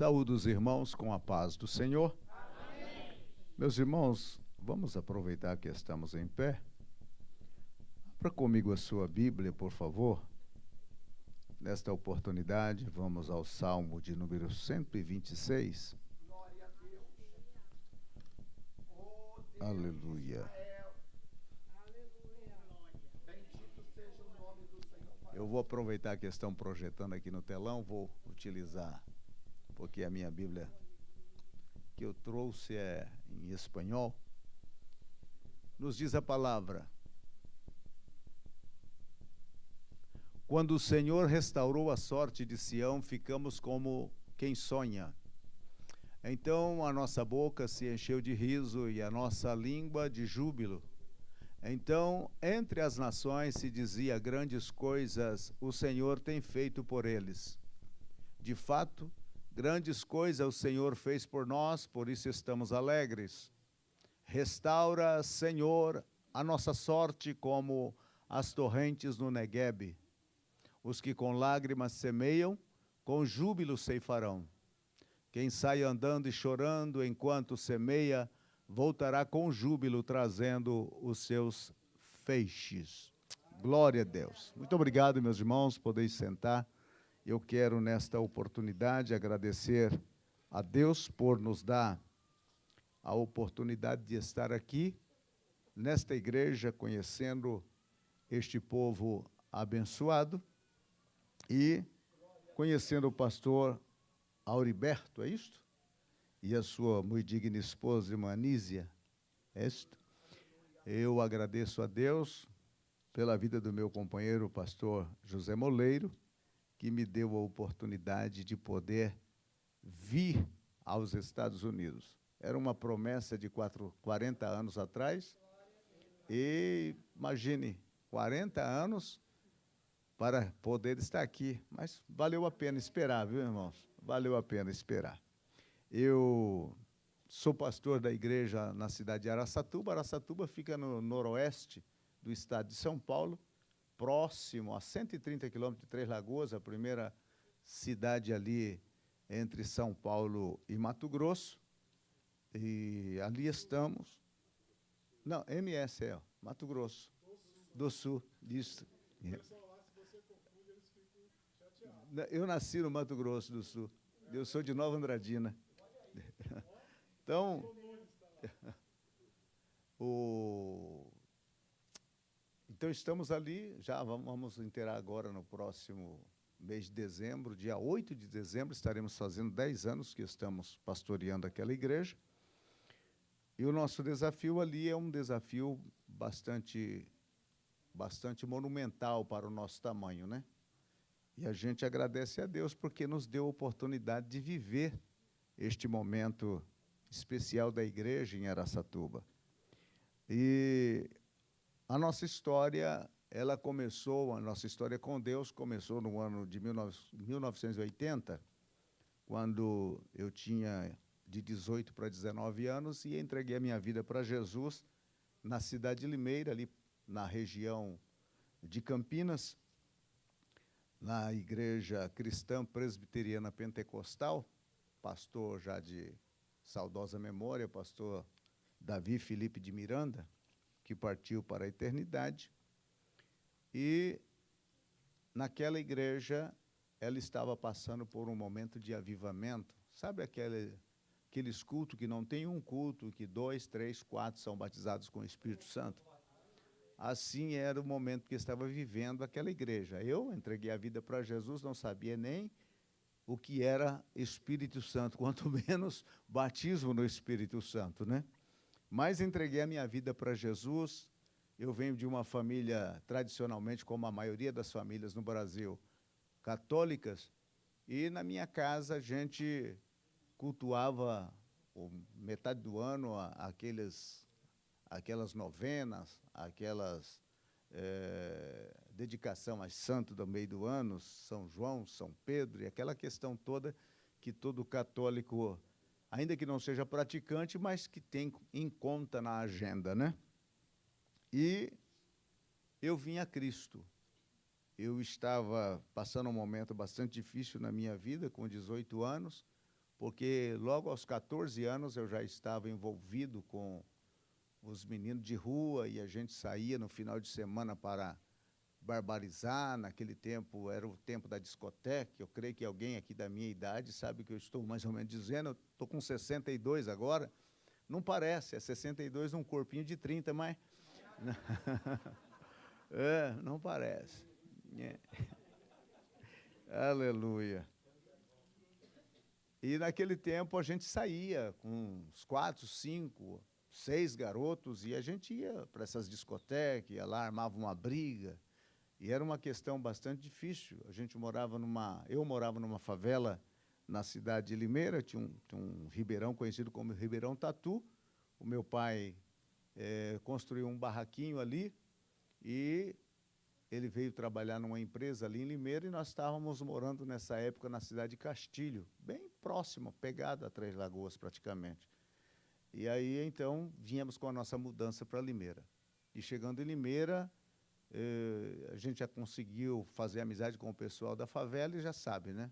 Saúde os irmãos com a paz do Senhor. Amém. Meus irmãos, vamos aproveitar que estamos em pé. Abra comigo a sua Bíblia, por favor. Nesta oportunidade, vamos ao Salmo de número 126. Glória a Deus. Oh, Deus. Aleluia. Bendito seja o nome do Senhor. Eu vou aproveitar que estão projetando aqui no telão, vou utilizar, porque a minha Bíblia que eu trouxe é em espanhol. Nos diz a palavra: quando o Senhor restaurou a sorte de Sião, ficamos como quem sonha. Então a nossa boca se encheu de riso e a nossa língua de júbilo. Então, entre as nações se dizia: grandes coisas o Senhor tem feito por eles. De fato, grandes coisas o Senhor fez por nós, por isso estamos alegres. Restaura, Senhor, a nossa sorte como as torrentes no Neguebe. Os que com lágrimas semeiam, com júbilo ceifarão. Quem sai andando e chorando enquanto semeia, voltará com júbilo trazendo os seus feixes. Glória a Deus. Muito obrigado, meus irmãos, podeis sentar. Eu quero, nesta oportunidade, agradecer a Deus por nos dar a oportunidade de estar aqui, nesta igreja, conhecendo este povo abençoado e conhecendo o pastor Auriberto, é isto? E a sua muito digna esposa, irmã Anísia, é isto? Eu agradeço a Deus pela vida do meu companheiro, o pastor José Moleiro, que me deu a oportunidade de poder vir aos Estados Unidos. Era uma promessa de 40 anos atrás, e imagine, 40 anos para poder estar aqui, mas valeu a pena esperar, viu, irmãos? Valeu a pena esperar. Eu sou pastor da igreja na cidade de Araçatuba. Araçatuba fica no noroeste do estado de São Paulo, próximo a 130 quilômetros de Três Lagoas, a primeira cidade ali entre São Paulo e Mato Grosso. E ali estamos. Não, MS, Mato Grosso do Sul, disso. Eu nasci no Mato Grosso do Sul. Eu sou de Nova Andradina. Então, então estamos ali, já vamos inteirar agora no próximo mês de dezembro, dia 8 de dezembro, estaremos fazendo 10 anos que estamos pastoreando aquela igreja. E o nosso desafio ali é um desafio bastante monumental para o nosso tamanho, né? E a gente agradece a Deus porque nos deu a oportunidade de viver este momento especial da igreja em Araçatuba. E a nossa história, a nossa história com Deus começou no ano de 1980, quando eu tinha de 18 para 19 anos e entreguei a minha vida para Jesus na cidade de Limeira, ali na região de Campinas, na igreja cristã presbiteriana pentecostal, pastor já de saudosa memória, pastor Davi Felipe de Miranda, que partiu para a eternidade. E naquela igreja, ela estava passando por um momento de avivamento. Sabe aqueles cultos que não tem um culto, que 2, 3, 4 são batizados com o Espírito Santo? Assim era o momento que estava vivendo aquela igreja. Eu entreguei a vida para Jesus, não sabia nem o que era Espírito Santo, quanto menos batismo no Espírito Santo, né? Mas entreguei a minha vida para Jesus. Eu venho de uma família, tradicionalmente, como a maioria das famílias no Brasil, católicas, e na minha casa a gente cultuava metade do ano aquelas novenas, aquelas dedicação aos santos do meio do ano, São João, São Pedro, e aquela questão toda que todo católico, ainda que não seja praticante, mas que tem em conta na agenda, né? E eu vim a Cristo. Eu estava passando um momento bastante difícil na minha vida, com 18 anos, porque logo aos 14 anos eu já estava envolvido com os meninos de rua e a gente saía no final de semana para barbarizar. Naquele tempo era o tempo da discoteca. Eu creio que alguém aqui da minha idade sabe o que eu estou mais ou menos dizendo. Eu estou com 62 agora. Não parece, é 62 num corpinho de 30, mas... não parece. Aleluia. E naquele tempo a gente saía com uns 4, 5, 6 garotos e a gente ia para essas discotecas, ia lá, armava uma briga. E era uma questão bastante difícil. Eu morava numa favela na cidade de Limeira, tinha um ribeirão conhecido como Ribeirão Tatu. O meu pai construiu um barraquinho ali e ele veio trabalhar numa empresa ali em Limeira e nós estávamos morando nessa época na cidade de Castilho, bem próximo, pegado a Três Lagoas praticamente. E aí, então, viemos com a nossa mudança para Limeira. E chegando em Limeira, a gente já conseguiu fazer amizade com o pessoal da favela e já sabe, né?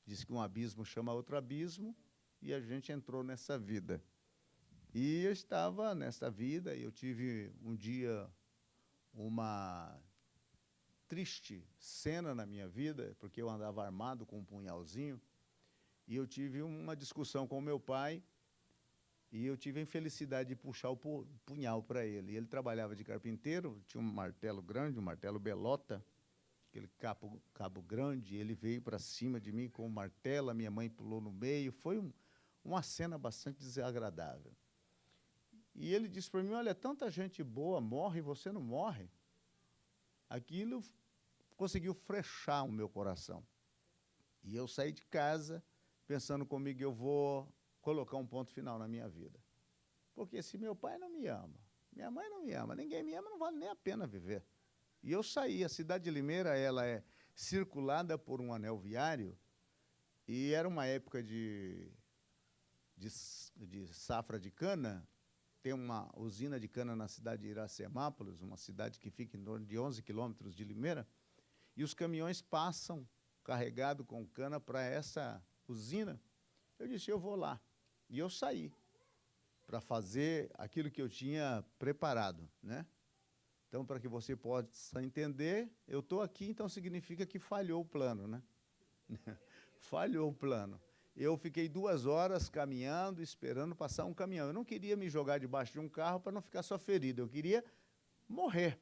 Diz que um abismo chama outro abismo e a gente entrou nessa vida. E eu estava nessa vida e eu tive um dia uma triste cena na minha vida, porque eu andava armado com um punhalzinho, e eu tive uma discussão com o meu pai, e eu tive a infelicidade de puxar o punhal para ele. Ele trabalhava de carpinteiro, tinha um martelo grande, um martelo belota, aquele cabo grande, ele veio para cima de mim com o martelo, a minha mãe pulou no meio, foi uma cena bastante desagradável. E ele disse para mim, olha, tanta gente boa morre e você não morre. Aquilo conseguiu frechar o meu coração. E eu saí de casa pensando comigo, eu vou colocar um ponto final na minha vida. Porque se meu pai não me ama, minha mãe não me ama, ninguém me ama, não vale nem a pena viver. E eu saí. A cidade de Limeira, ela é circulada por um anel viário, e era uma época de safra de cana. Tem uma usina de cana na cidade de Iracemápolis, uma cidade que fica em torno de 11 quilômetros de Limeira, e os caminhões passam carregados com cana para essa usina. Eu disse, eu vou lá. E eu saí para fazer aquilo que eu tinha preparado, né? Então, para que você possa entender, eu estou aqui, então significa que falhou o plano, né? Falhou o plano. Eu fiquei 2 horas caminhando, esperando passar um caminhão. Eu não queria me jogar debaixo de um carro para não ficar só ferido, eu queria morrer.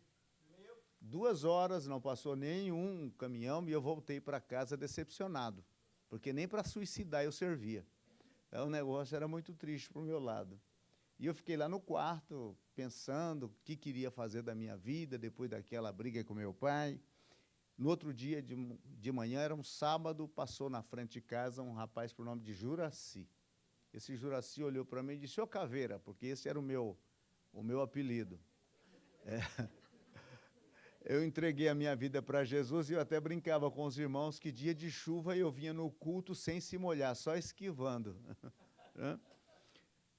2 horas, não passou nenhum caminhão e eu voltei para casa decepcionado, porque nem para suicidar eu servia. Então, o negócio era muito triste para o meu lado. E eu fiquei lá no quarto, pensando o que queria fazer da minha vida, depois daquela briga com meu pai. No outro dia, de manhã, era um sábado, passou na frente de casa um rapaz por nome de Juraci. Esse Juraci olhou para mim e disse, ô Caveira, porque esse era o meu apelido. Eu entreguei a minha vida para Jesus e eu até brincava com os irmãos que dia de chuva eu vinha no culto sem se molhar, só esquivando.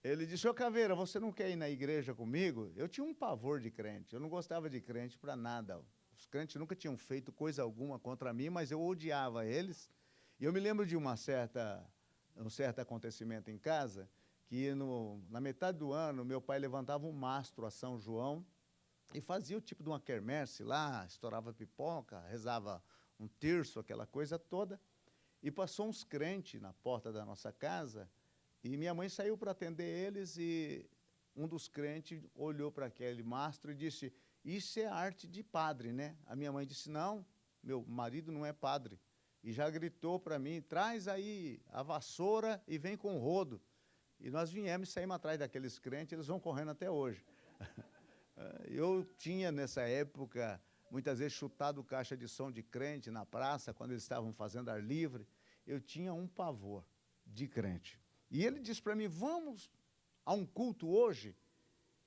Ele disse, ô Caveira, você não quer ir na igreja comigo? Eu tinha um pavor de crente, eu não gostava de crente para nada. Os crentes nunca tinham feito coisa alguma contra mim, mas eu odiava eles. E eu me lembro de um certo acontecimento em casa, que na metade do ano, meu pai levantava um mastro a São João e fazia o tipo de uma quermesse lá, estourava pipoca, rezava um terço, aquela coisa toda. E passou uns crentes na porta da nossa casa, e minha mãe saiu para atender eles, e um dos crentes olhou para aquele mastro e disse, isso é arte de padre, né? A minha mãe disse, não, meu marido não é padre. E já gritou para mim, traz aí a vassoura e vem com o rodo. E nós viemos e saímos atrás daqueles crentes, eles vão correndo até hoje. Eu tinha, nessa época, muitas vezes chutado caixa de som de crente na praça, quando eles estavam fazendo ar livre. Eu tinha um pavor de crente. E ele disse para mim, vamos a um culto hoje?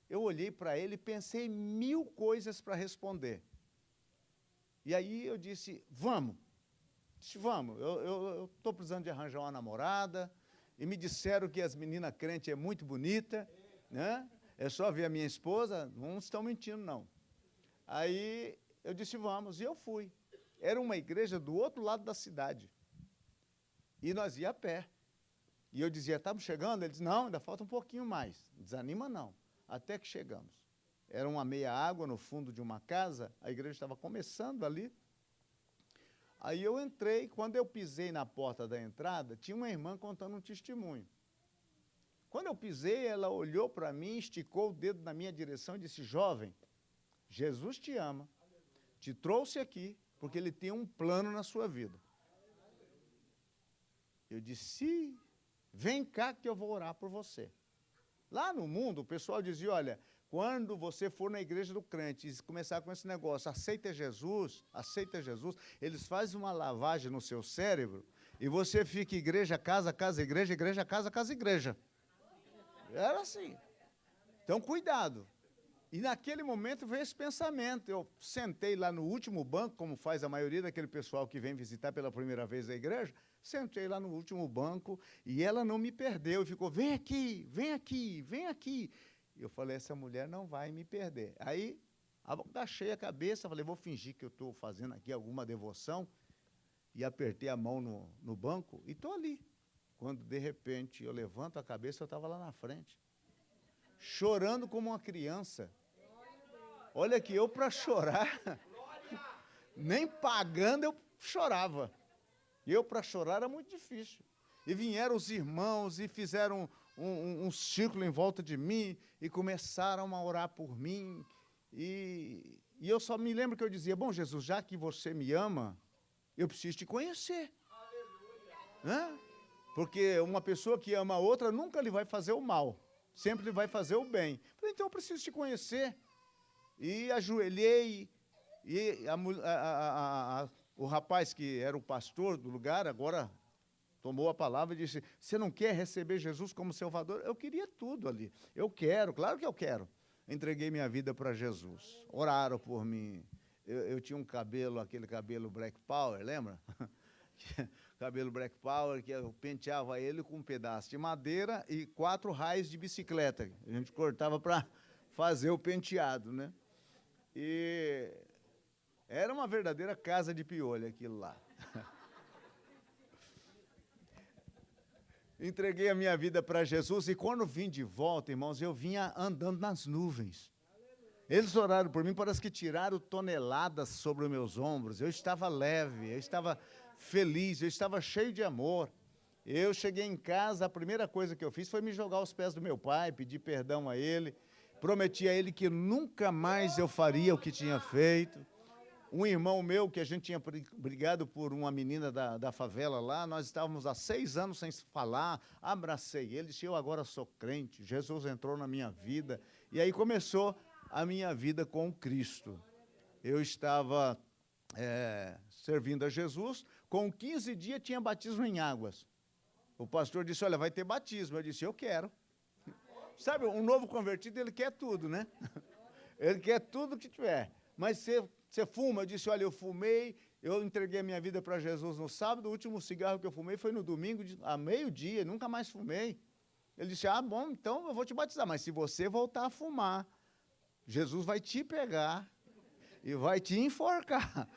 Eu olhei para ele e pensei 1000 coisas para responder. E aí eu disse, vamos. Disse, vamos, eu estou precisando de arranjar uma namorada, e me disseram que as meninas crentes é muito bonita, né? É só ver a minha esposa, não estão mentindo, não. Aí eu disse, vamos, e eu fui. Era uma igreja do outro lado da cidade. E nós ia a pé. E eu dizia, estamos chegando? Ele disse, não, ainda falta um pouquinho mais. Desanima não, até que chegamos. Era uma meia água no fundo de uma casa, a igreja estava começando ali. Aí eu entrei, quando eu pisei na porta da entrada, tinha uma irmã contando um testemunho. Quando eu pisei, ela olhou para mim, esticou o dedo na minha direção e disse, jovem, Jesus te ama, te trouxe aqui, porque Ele tem um plano na sua vida. Eu disse, vem cá que eu vou orar por você. Lá no mundo, o pessoal dizia, olha, quando você for na igreja do crente e começar com esse negócio, aceita Jesus, eles fazem uma lavagem no seu cérebro e você fica igreja, casa, igreja, casa, igreja. Era assim. Então, cuidado. E naquele momento veio esse pensamento. Eu sentei lá no último banco, como faz a maioria daquele pessoal que vem visitar pela primeira vez a igreja, sentei lá no último banco e ela não me perdeu e ficou, vem aqui, vem aqui, vem aqui. E eu falei, essa mulher não vai me perder. Aí, abaixei a cabeça, falei, vou fingir que eu estou fazendo aqui alguma devoção, e apertei a mão no banco, e estou ali. Quando, de repente, eu levanto a cabeça, eu estava lá na frente, chorando como uma criança. Olha que eu, para chorar, nem pagando eu chorava. E eu, para chorar, era muito difícil. E vieram os irmãos e fizeram um círculo em volta de mim e começaram a orar por mim. E eu só me lembro que eu dizia, bom, Jesus, já que você me ama, eu preciso te conhecer. Hã? Porque uma pessoa que ama a outra nunca lhe vai fazer o mal, sempre lhe vai fazer o bem. Falei, então eu preciso te conhecer. E ajoelhei, e o rapaz que era o pastor do lugar, agora tomou a palavra e disse, você não quer receber Jesus como Salvador? Eu queria tudo ali. Eu quero, claro que eu quero. Entreguei minha vida para Jesus. Oraram por mim. Eu tinha um cabelo, aquele cabelo Black Power, lembra? Cabelo Black Power, que eu penteava ele com um pedaço de madeira e 4 raios de bicicleta. A gente cortava para fazer o penteado, né? E era uma verdadeira casa de piolho aquilo lá. Entreguei a minha vida para Jesus e quando vim de volta, irmãos, eu vinha andando nas nuvens. Eles oraram por mim, parece que tiraram toneladas sobre os meus ombros. Eu estava leve, eu estava feliz, eu estava cheio de amor. Eu cheguei em casa, a primeira coisa que eu fiz foi me jogar aos pés do meu pai, pedir perdão a ele, prometi a ele que nunca mais eu faria o que tinha feito. Um irmão meu, que a gente tinha brigado por uma menina da favela lá, nós estávamos há 6 anos sem se falar, abracei ele, disse, eu agora sou crente, Jesus entrou na minha vida, e aí começou a minha vida com Cristo. Eu estava servindo a Jesus, com 15 dias tinha batismo em águas. O pastor disse, olha, vai ter batismo. Eu disse, eu quero. Sabe, um novo convertido, ele quer tudo, né? Ele quer tudo que tiver. Mas você fuma? Eu disse, olha, eu fumei, eu entreguei a minha vida para Jesus no sábado, o último cigarro que eu fumei foi no domingo, a meio-dia, nunca mais fumei. Ele disse, bom, então eu vou te batizar, mas se você voltar a fumar, Jesus vai te pegar e vai te enforcar.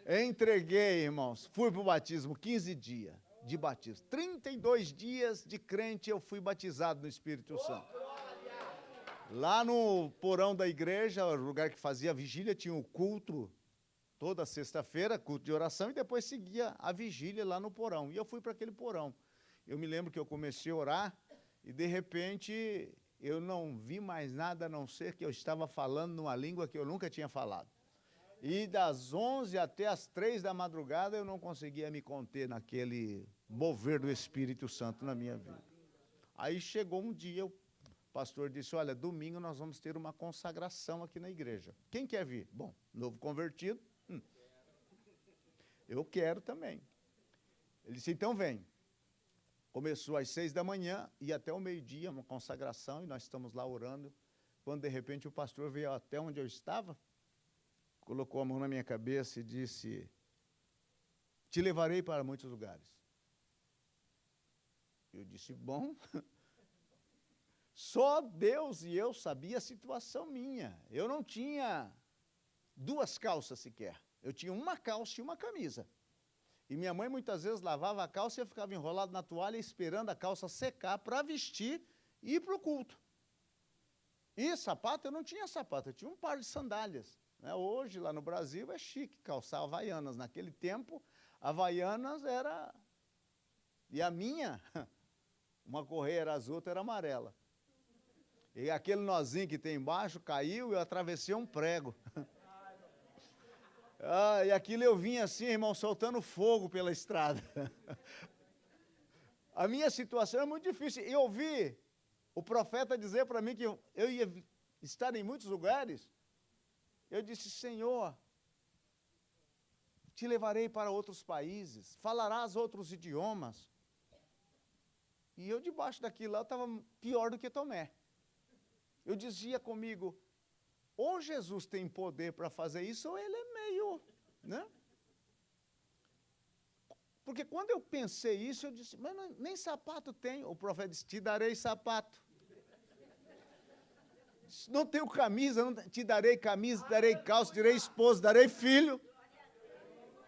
Entreguei, irmãos, fui para o batismo, 15 dias de batismo. 32 dias de crente eu fui batizado no Espírito Santo. Lá no porão da igreja, o lugar que fazia a vigília, tinha o culto toda sexta-feira, culto de oração, e depois seguia a vigília lá no porão. E eu fui para aquele porão. Eu me lembro que eu comecei a orar e, de repente, eu não vi mais nada a não ser que eu estava falando numa língua que eu nunca tinha falado. E das 11 até as 3 da madrugada eu não conseguia me conter naquele mover do Espírito Santo na minha vida. Aí chegou um dia, o pastor disse, olha, domingo nós vamos ter uma consagração aqui na igreja. Quem quer vir? Bom, novo convertido. Eu quero também. Ele disse, então vem. Começou às 6 da manhã e até o meio-dia, uma consagração, e nós estamos lá orando, quando de repente o pastor veio até onde eu estava, colocou a mão na minha cabeça e disse, te levarei para muitos lugares. Eu disse, bom, só Deus e eu sabia a situação minha. Eu não tinha 2 calças sequer, eu tinha uma calça e uma camisa. E minha mãe muitas vezes lavava a calça e eu ficava enrolado na toalha esperando a calça secar para vestir e ir para o culto. E sapato, eu não tinha sapato, eu tinha um par de sandálias. Né? Hoje, lá no Brasil, é chique calçar Havaianas. Naquele tempo, Havaianas era... E a minha, uma correia era azul, outra era amarela. E aquele nozinho que tem embaixo caiu e eu atravessei um prego. E aquilo eu vinha assim, irmão, soltando fogo pela estrada. A minha situação é muito difícil. E eu ouvi o profeta dizer para mim que eu ia estar em muitos lugares. Eu disse, Senhor, te levarei para outros países, falarás outros idiomas. E eu, debaixo daquilo lá, eu estava pior do que Tomé. Eu dizia comigo, ou Jesus tem poder para fazer isso, ou ele é meio, né? Porque quando eu pensei isso, eu disse, mas nem sapato tenho. O profeta disse, te darei sapato. Não tenho camisa, não te darei camisa, te darei calça, te darei esposa, te darei filho.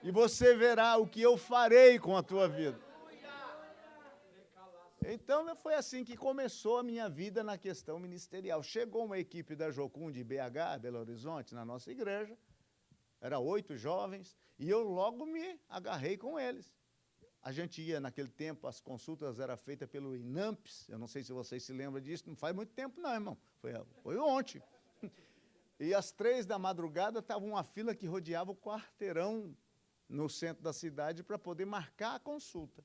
E você verá o que eu farei com a tua vida. Então, foi assim que começou a minha vida na questão ministerial. Chegou uma equipe da Jocum de BH, Belo Horizonte, na nossa igreja. Era 8 jovens, e eu logo me agarrei com eles. A gente ia, naquele tempo, as consultas eram feitas pelo INAMPS, eu não sei se vocês se lembram disso, não faz muito tempo não, irmão, foi ontem. E às 3 da madrugada estava uma fila que rodeava o quarteirão no centro da cidade para poder marcar a consulta.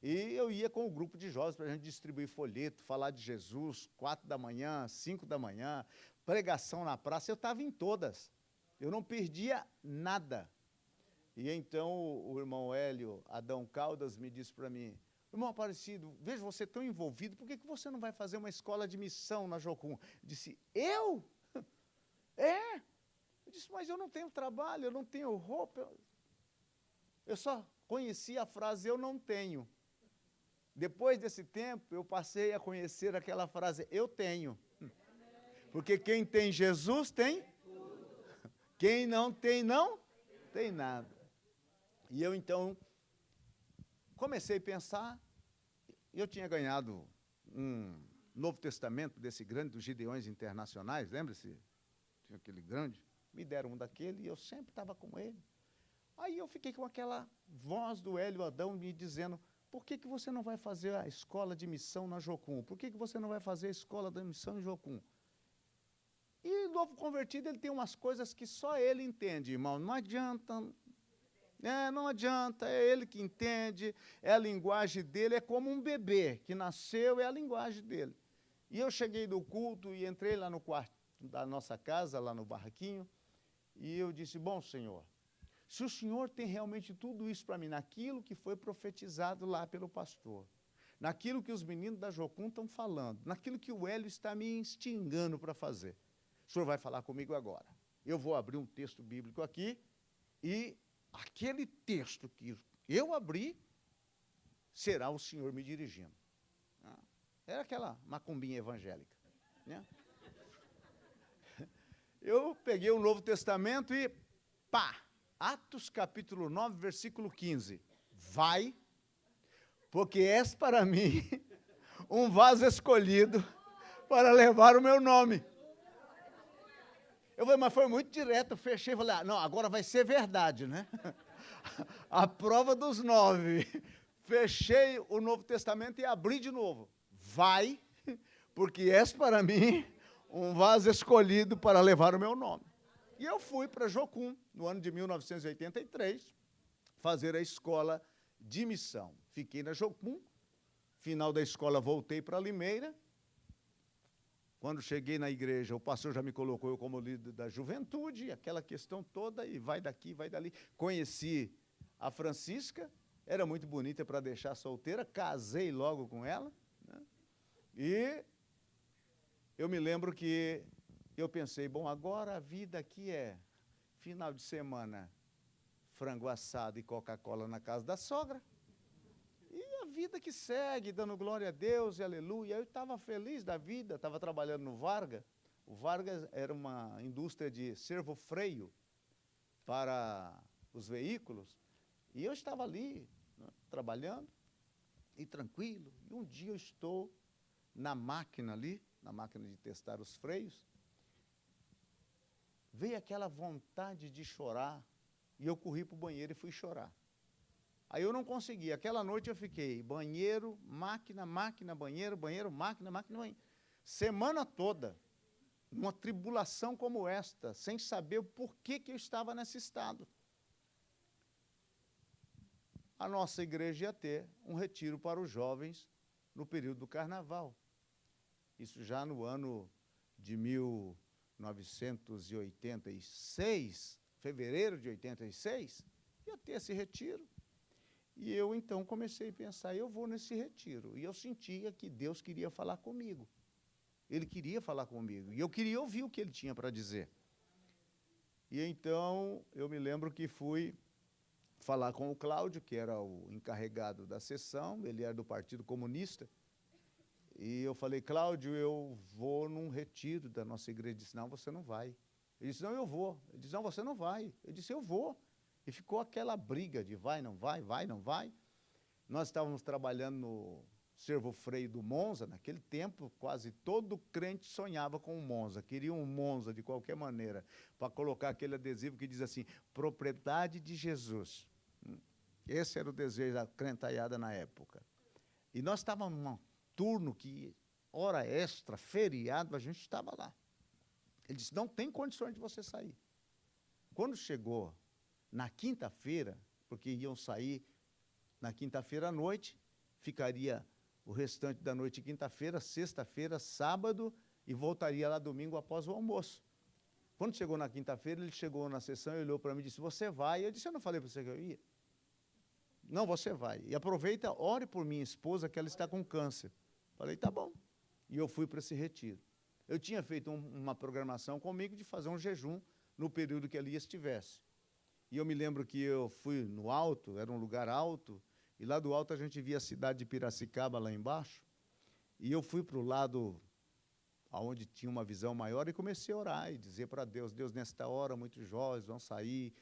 E eu ia com o grupo de jovens para a gente distribuir folheto, falar de Jesus, 4 da manhã, 5 da manhã, pregação na praça, eu estava em todas. Eu não perdia nada. E então o irmão Hélio Adão Caldas me disse para mim, irmão Aparecido, vejo você tão envolvido, por que você não vai fazer uma escola de missão na Jocum? Eu disse, eu? É? Eu disse, mas eu não tenho trabalho, eu não tenho roupa. Eu só conhecia a frase, eu não tenho. Depois desse tempo, eu passei a conhecer aquela frase, eu tenho. Porque quem tem Jesus tem? Quem não tem, não tem nada. E eu, então, comecei a pensar, eu tinha ganhado um Novo Testamento desse grande, dos Gideões Internacionais, lembra-se? Tinha aquele grande, me deram um daquele e eu sempre estava com ele. Aí eu fiquei com aquela voz do Hélio Adão me dizendo, por que você não vai fazer a escola de missão na Jocum? Por que você não vai fazer a escola de missão em Jocum? E o novo convertido, ele tem umas coisas que só ele entende, irmão. Não adianta, não adianta, é ele que entende, é a linguagem dele, é como um bebê que nasceu, é a linguagem dele. E eu cheguei do culto e entrei lá no quarto da nossa casa, lá no barraquinho, e eu disse, bom, Senhor, se o Senhor tem realmente tudo isso para mim, naquilo que foi profetizado lá pelo pastor, naquilo que os meninos da Jocum estão falando, naquilo que o Hélio está me instigando para fazer, o Senhor vai falar comigo agora. Eu vou abrir um texto bíblico aqui e aquele texto que eu abri será o Senhor me dirigindo. Era aquela macumbinha evangélica. Né? Eu peguei o Novo Testamento e pá! Atos capítulo 9, versículo 15. Vai, porque és para mim um vaso escolhido para levar o meu nome. Eu falei, mas foi muito direto, eu fechei e falei, não, agora vai ser verdade, né? A prova dos 9. Fechei o Novo Testamento e abri de novo. Vai, porque és para mim um vaso escolhido para levar o meu nome. E eu fui para Jocum, no ano de 1983, fazer a escola de missão. Fiquei na Jocum, final da escola voltei para Limeira. Quando cheguei na igreja, o pastor já me colocou eu como líder da juventude, aquela questão toda, e vai daqui, vai dali. Conheci a Francisca, era muito bonita para deixar solteira, casei logo com ela, né? E eu me lembro que eu pensei, bom, agora a vida aqui é final de semana, frango assado e Coca-Cola na casa da sogra. E a vida que segue, dando glória a Deus e aleluia. Eu estava feliz da vida, estava trabalhando no Varga. O Varga era uma indústria de servo-freio para os veículos. E eu estava ali, né, trabalhando, e tranquilo. E um dia eu estou na máquina ali, na máquina de testar os freios, veio aquela vontade de chorar, e eu corri para o banheiro e fui chorar. Aí eu não consegui. Aquela noite eu fiquei banheiro, máquina, máquina, banheiro, banheiro, máquina, máquina, banheiro. Semana toda, numa tribulação como esta, sem saber o porquê que eu estava nesse estado. A nossa igreja ia ter um retiro para os jovens no período do carnaval. Isso já no ano de 1986, fevereiro de 86, ia ter esse retiro. E eu, então, comecei a pensar, eu vou nesse retiro. E eu sentia que Deus queria falar comigo. Ele queria falar comigo. E eu queria ouvir o que ele tinha para dizer. E, então, eu me lembro que fui falar com o Cláudio, que era o encarregado da sessão, ele era do Partido Comunista. E eu falei, Cláudio, eu vou num retiro da nossa igreja. Ele disse, não, você não vai. Ele disse, não, eu vou. Ele disse, não, você não vai. Eu disse, eu vou. E ficou aquela briga de vai, não vai, vai, não vai. Nós estávamos trabalhando no Servo Freio do Monza, naquele tempo quase todo crente sonhava com um Monza, queria um Monza de qualquer maneira, para colocar aquele adesivo que diz assim, propriedade de Jesus. Esse era o desejo da crentaiada na época. E nós estávamos num turno que, hora extra, feriado, a gente estava lá. Ele disse, não tem condições de você sair. Quando chegou na quinta-feira, porque iam sair na quinta-feira à noite, ficaria o restante da noite quinta-feira, sexta-feira, sábado, e voltaria lá domingo após o almoço. Quando chegou na quinta-feira, ele chegou na sessão e olhou para mim e disse, você vai? Eu disse, eu não falei para você que eu ia? Não, você vai. E aproveita, ore por minha esposa, que ela está com câncer. Falei, tá bom. E eu fui para esse retiro. Eu tinha feito uma programação comigo de fazer um jejum no período que ali estivesse. E eu me lembro que eu fui no alto, era um lugar alto, e lá do alto a gente via a cidade de Piracicaba lá embaixo, e eu fui para o lado onde tinha uma visão maior e comecei a orar e dizer para Deus, Deus, nesta hora muitos jovens vão sair,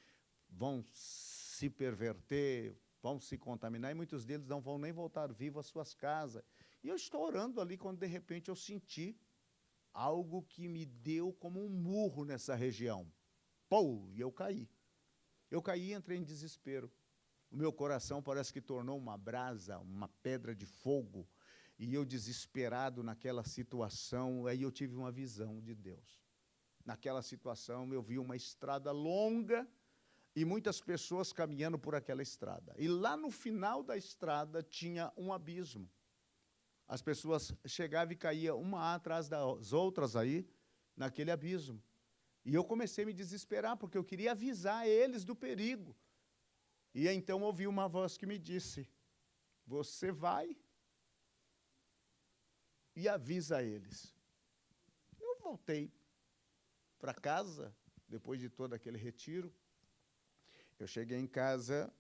vão se perverter, vão se contaminar, e muitos deles não vão nem voltar vivos às suas casas. E eu estou orando ali, quando de repente eu senti algo que me deu como um murro nessa região. Pô, e eu caí. Eu caí e entrei em desespero. O meu coração parece que tornou uma brasa, uma pedra de fogo, e eu desesperado naquela situação, aí eu tive uma visão de Deus. Naquela situação eu vi uma estrada longa e muitas pessoas caminhando por aquela estrada. E lá no final da estrada tinha um abismo. As pessoas chegavam e caíam uma atrás das outras aí, naquele abismo. E eu comecei a me desesperar, porque eu queria avisar eles do perigo. E então ouvi uma voz que me disse, você vai e avisa eles. Eu voltei para casa, depois de todo aquele retiro. Eu cheguei em casa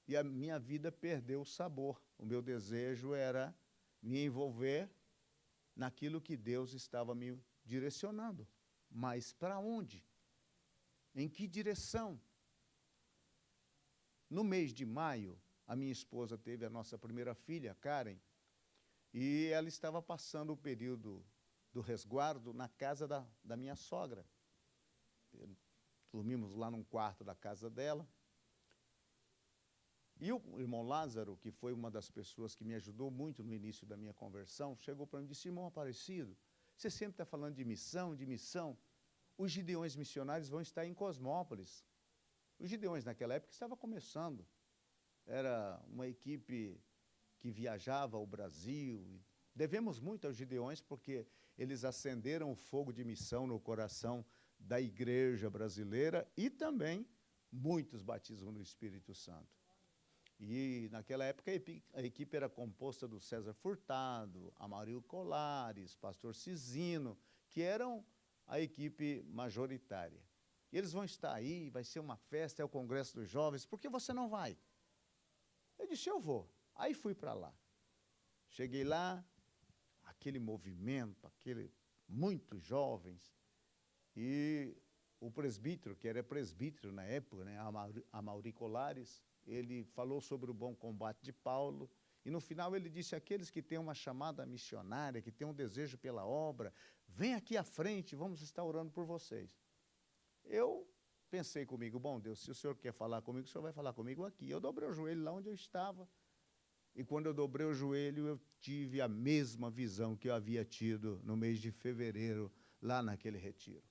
e a minha vida perdeu o sabor. O meu desejo era me envolver naquilo que Deus estava me direcionando. Mas para onde? Em que direção? No mês de maio, a minha esposa teve a nossa primeira filha, Karen, e ela estava passando o período do resguardo na casa da minha sogra. Dormimos lá num quarto da casa dela. E o irmão Lázaro, que foi uma das pessoas que me ajudou muito no início da minha conversão, chegou para mim e disse, irmão Aparecido, você sempre está falando de missão, de missão. Os Gideões missionários vão estar em Cosmópolis. Os Gideões, naquela época, estavam começando. Era uma equipe que viajava ao Brasil. Devemos muito aos Gideões, porque eles acenderam o fogo de missão no coração da igreja brasileira e também muitos batismos no Espírito Santo. E, naquela época, a equipe era composta do César Furtado, Amarildo Colares, pastor Cisino, que eram a equipe majoritária. E eles vão estar aí, vai ser uma festa, é o Congresso dos Jovens, por que você não vai? Eu disse, eu vou. Aí fui para lá. Cheguei lá, aquele movimento, muitos jovens, e o presbítero, que era presbítero na época, né, Amauri Colares, ele falou sobre o bom combate de Paulo, e no final ele disse: aqueles que têm uma chamada missionária, que têm um desejo pela obra, vem aqui à frente, vamos estar orando por vocês. Eu pensei comigo: bom Deus, se o Senhor quer falar comigo, o Senhor vai falar comigo aqui. Eu dobrei o joelho lá onde eu estava, e quando eu dobrei o joelho, eu tive a mesma visão que eu havia tido no mês de fevereiro, lá naquele retiro.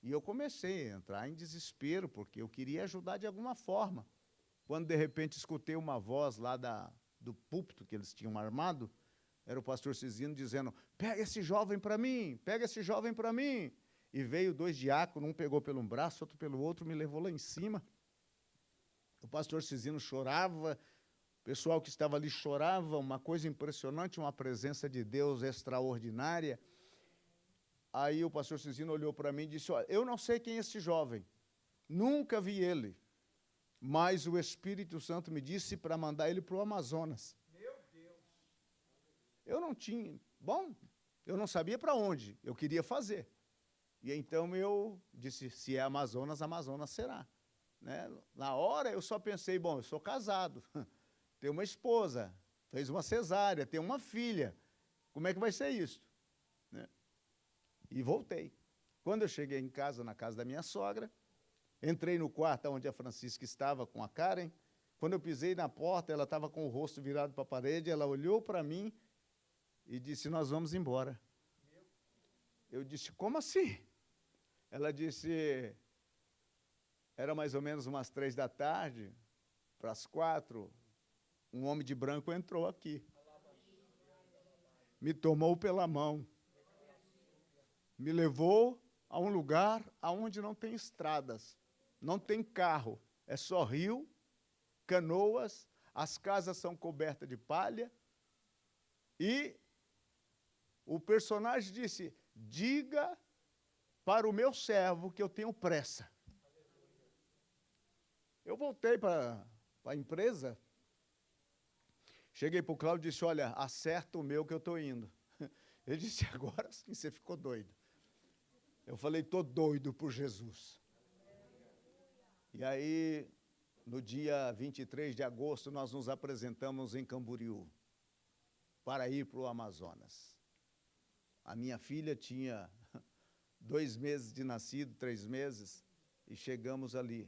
E eu comecei a entrar em desespero, porque eu queria ajudar de alguma forma. Quando, de repente, escutei uma voz lá do púlpito que eles tinham armado, era o pastor Cisino dizendo: pega esse jovem para mim, pega esse jovem para mim. E veio 2 diáconos, um pegou pelo um braço, outro pelo outro, me levou lá em cima. O pastor Cisino chorava, o pessoal que estava ali chorava, uma coisa impressionante, uma presença de Deus extraordinária. Aí o pastor Cisino olhou para mim e disse: olha, eu não sei quem é esse jovem, nunca vi ele, mas o Espírito Santo me disse para mandar ele para o Amazonas. Meu Deus. Eu não tinha, eu não sabia para onde, eu queria fazer. E então eu disse: se é Amazonas, Amazonas será. Né? Na hora eu só pensei: bom, eu sou casado, tenho uma esposa, fez uma cesárea, tenho uma filha, como é que vai ser isso? Né? E voltei. Quando eu cheguei em casa, na casa da minha sogra, entrei no quarto onde a Francisca estava com a Karen. Quando eu pisei na porta, ela estava com o rosto virado para a parede, ela olhou para mim e disse: nós vamos embora. Eu disse: como assim? Ela disse: era mais ou menos umas 3 da tarde, para as 4, um homem de branco entrou aqui. Me tomou pela mão. Me levou a um lugar onde não tem estradas, não tem carro, é só rio, canoas, as casas são cobertas de palha, e o personagem disse: diga para o meu servo que eu tenho pressa. Eu voltei para a empresa, cheguei para o Cláudio e disse: olha, acerta o meu que eu estou indo. Ele disse: agora sim você ficou doido. Eu falei: estou doido por Jesus. E aí, no dia 23 de agosto, nós nos apresentamos em Camboriú, para ir para o Amazonas. A minha filha tinha 2 meses de nascido, 3 meses, e chegamos ali.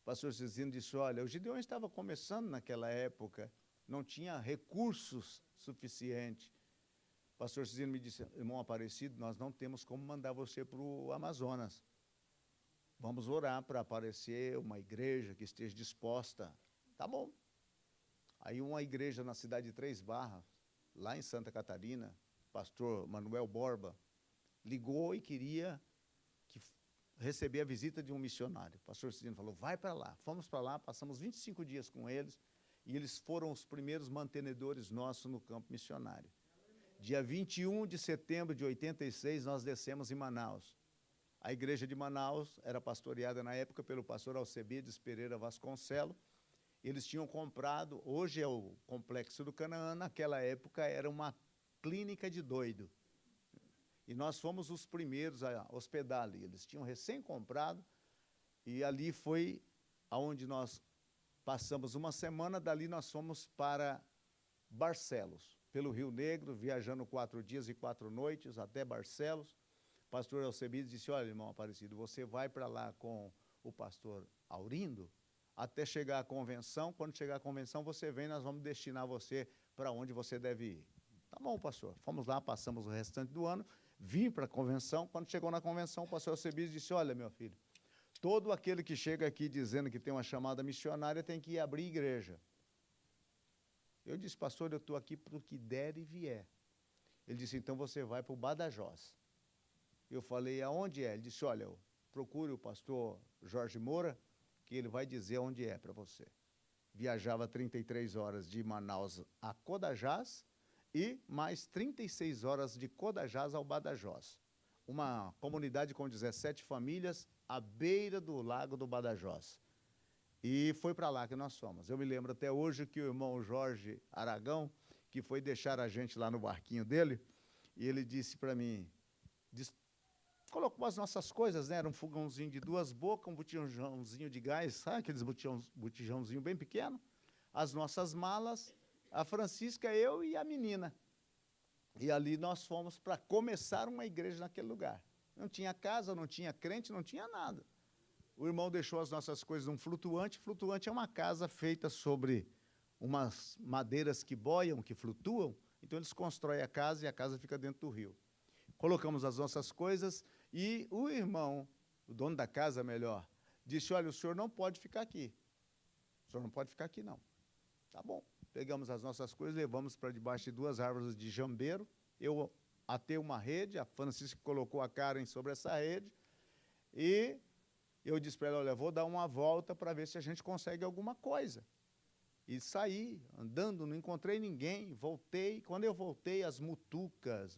O pastor Cisino disse: olha, o Gideon estava começando naquela época, não tinha recursos suficientes. O pastor Cisino me disse: irmão Aparecido, nós não temos como mandar você para o Amazonas. Vamos orar para aparecer uma igreja que esteja disposta. Tá bom. Aí uma igreja na cidade de Três Barras, lá em Santa Catarina, pastor Manuel Borba, ligou e queria receber a visita de um missionário. O pastor Cisino falou: vai para lá. Fomos para lá, passamos 25 dias com eles, e eles foram os primeiros mantenedores nossos no campo missionário. Dia 21 de setembro de 86, nós descemos em Manaus. A igreja de Manaus era pastoreada na época pelo pastor Alcebiades Pereira Vasconcelos. Eles tinham comprado, hoje é o Complexo do Canaã, naquela época era uma clínica de doido. E nós fomos os primeiros a hospedar ali. Eles tinham recém-comprado, e ali foi aonde nós passamos uma semana. Dali nós fomos para Barcelos, pelo Rio Negro, viajando 4 dias e 4 noites até Barcelos. O pastor Alcebiades disse: olha, irmão Aparecido, você vai para lá com o pastor Aurindo até chegar à convenção. Quando chegar à convenção, você vem, nós vamos destinar você para onde você deve ir. Tá bom, pastor. Fomos lá, passamos o restante do ano, vim para a convenção. Quando chegou na convenção, o pastor Alcebiades disse: olha, meu filho, todo aquele que chega aqui dizendo que tem uma chamada missionária tem que ir abrir igreja. Eu disse: pastor, eu estou aqui para o que der e vier. Ele disse: então você vai para o Badajoz. Eu falei: aonde é? Ele disse: olha, procure o pastor Jorge Moura, que ele vai dizer onde é para você. Viajava 33 horas de Manaus a Codajás e mais 36 horas de Codajás ao Badajoz. Uma comunidade com 17 famílias à beira do lago do Badajoz. E foi para lá que nós fomos. Eu me lembro até hoje que o irmão Jorge Aragão, que foi deixar a gente lá no barquinho dele, e ele disse para mim: colocou as nossas coisas, né? Era um fogãozinho de 2 bocas, um botijãozinho de gás, sabe aqueles botijãozinho bem pequeno? As nossas malas, a Francisca, eu e a menina. E ali nós fomos para começar uma igreja naquele lugar. Não tinha casa, não tinha crente, não tinha nada. O irmão deixou as nossas coisas num flutuante. Flutuante é uma casa feita sobre umas madeiras que boiam, que flutuam. Então eles constroem a casa e a casa fica dentro do rio. Colocamos as nossas coisas e o irmão, o dono da casa, melhor, disse, olha, o senhor não pode ficar aqui. O senhor não pode ficar aqui, não. Tá bom. Pegamos as nossas coisas, levamos para debaixo de 2 árvores de jambeiro. Eu atei uma rede, a Francisca colocou a Karen sobre essa rede. E eu disse para ela, olha, vou dar uma volta para ver se a gente consegue alguma coisa. E saí, andando, não encontrei ninguém, voltei. Quando eu voltei, as mutucas,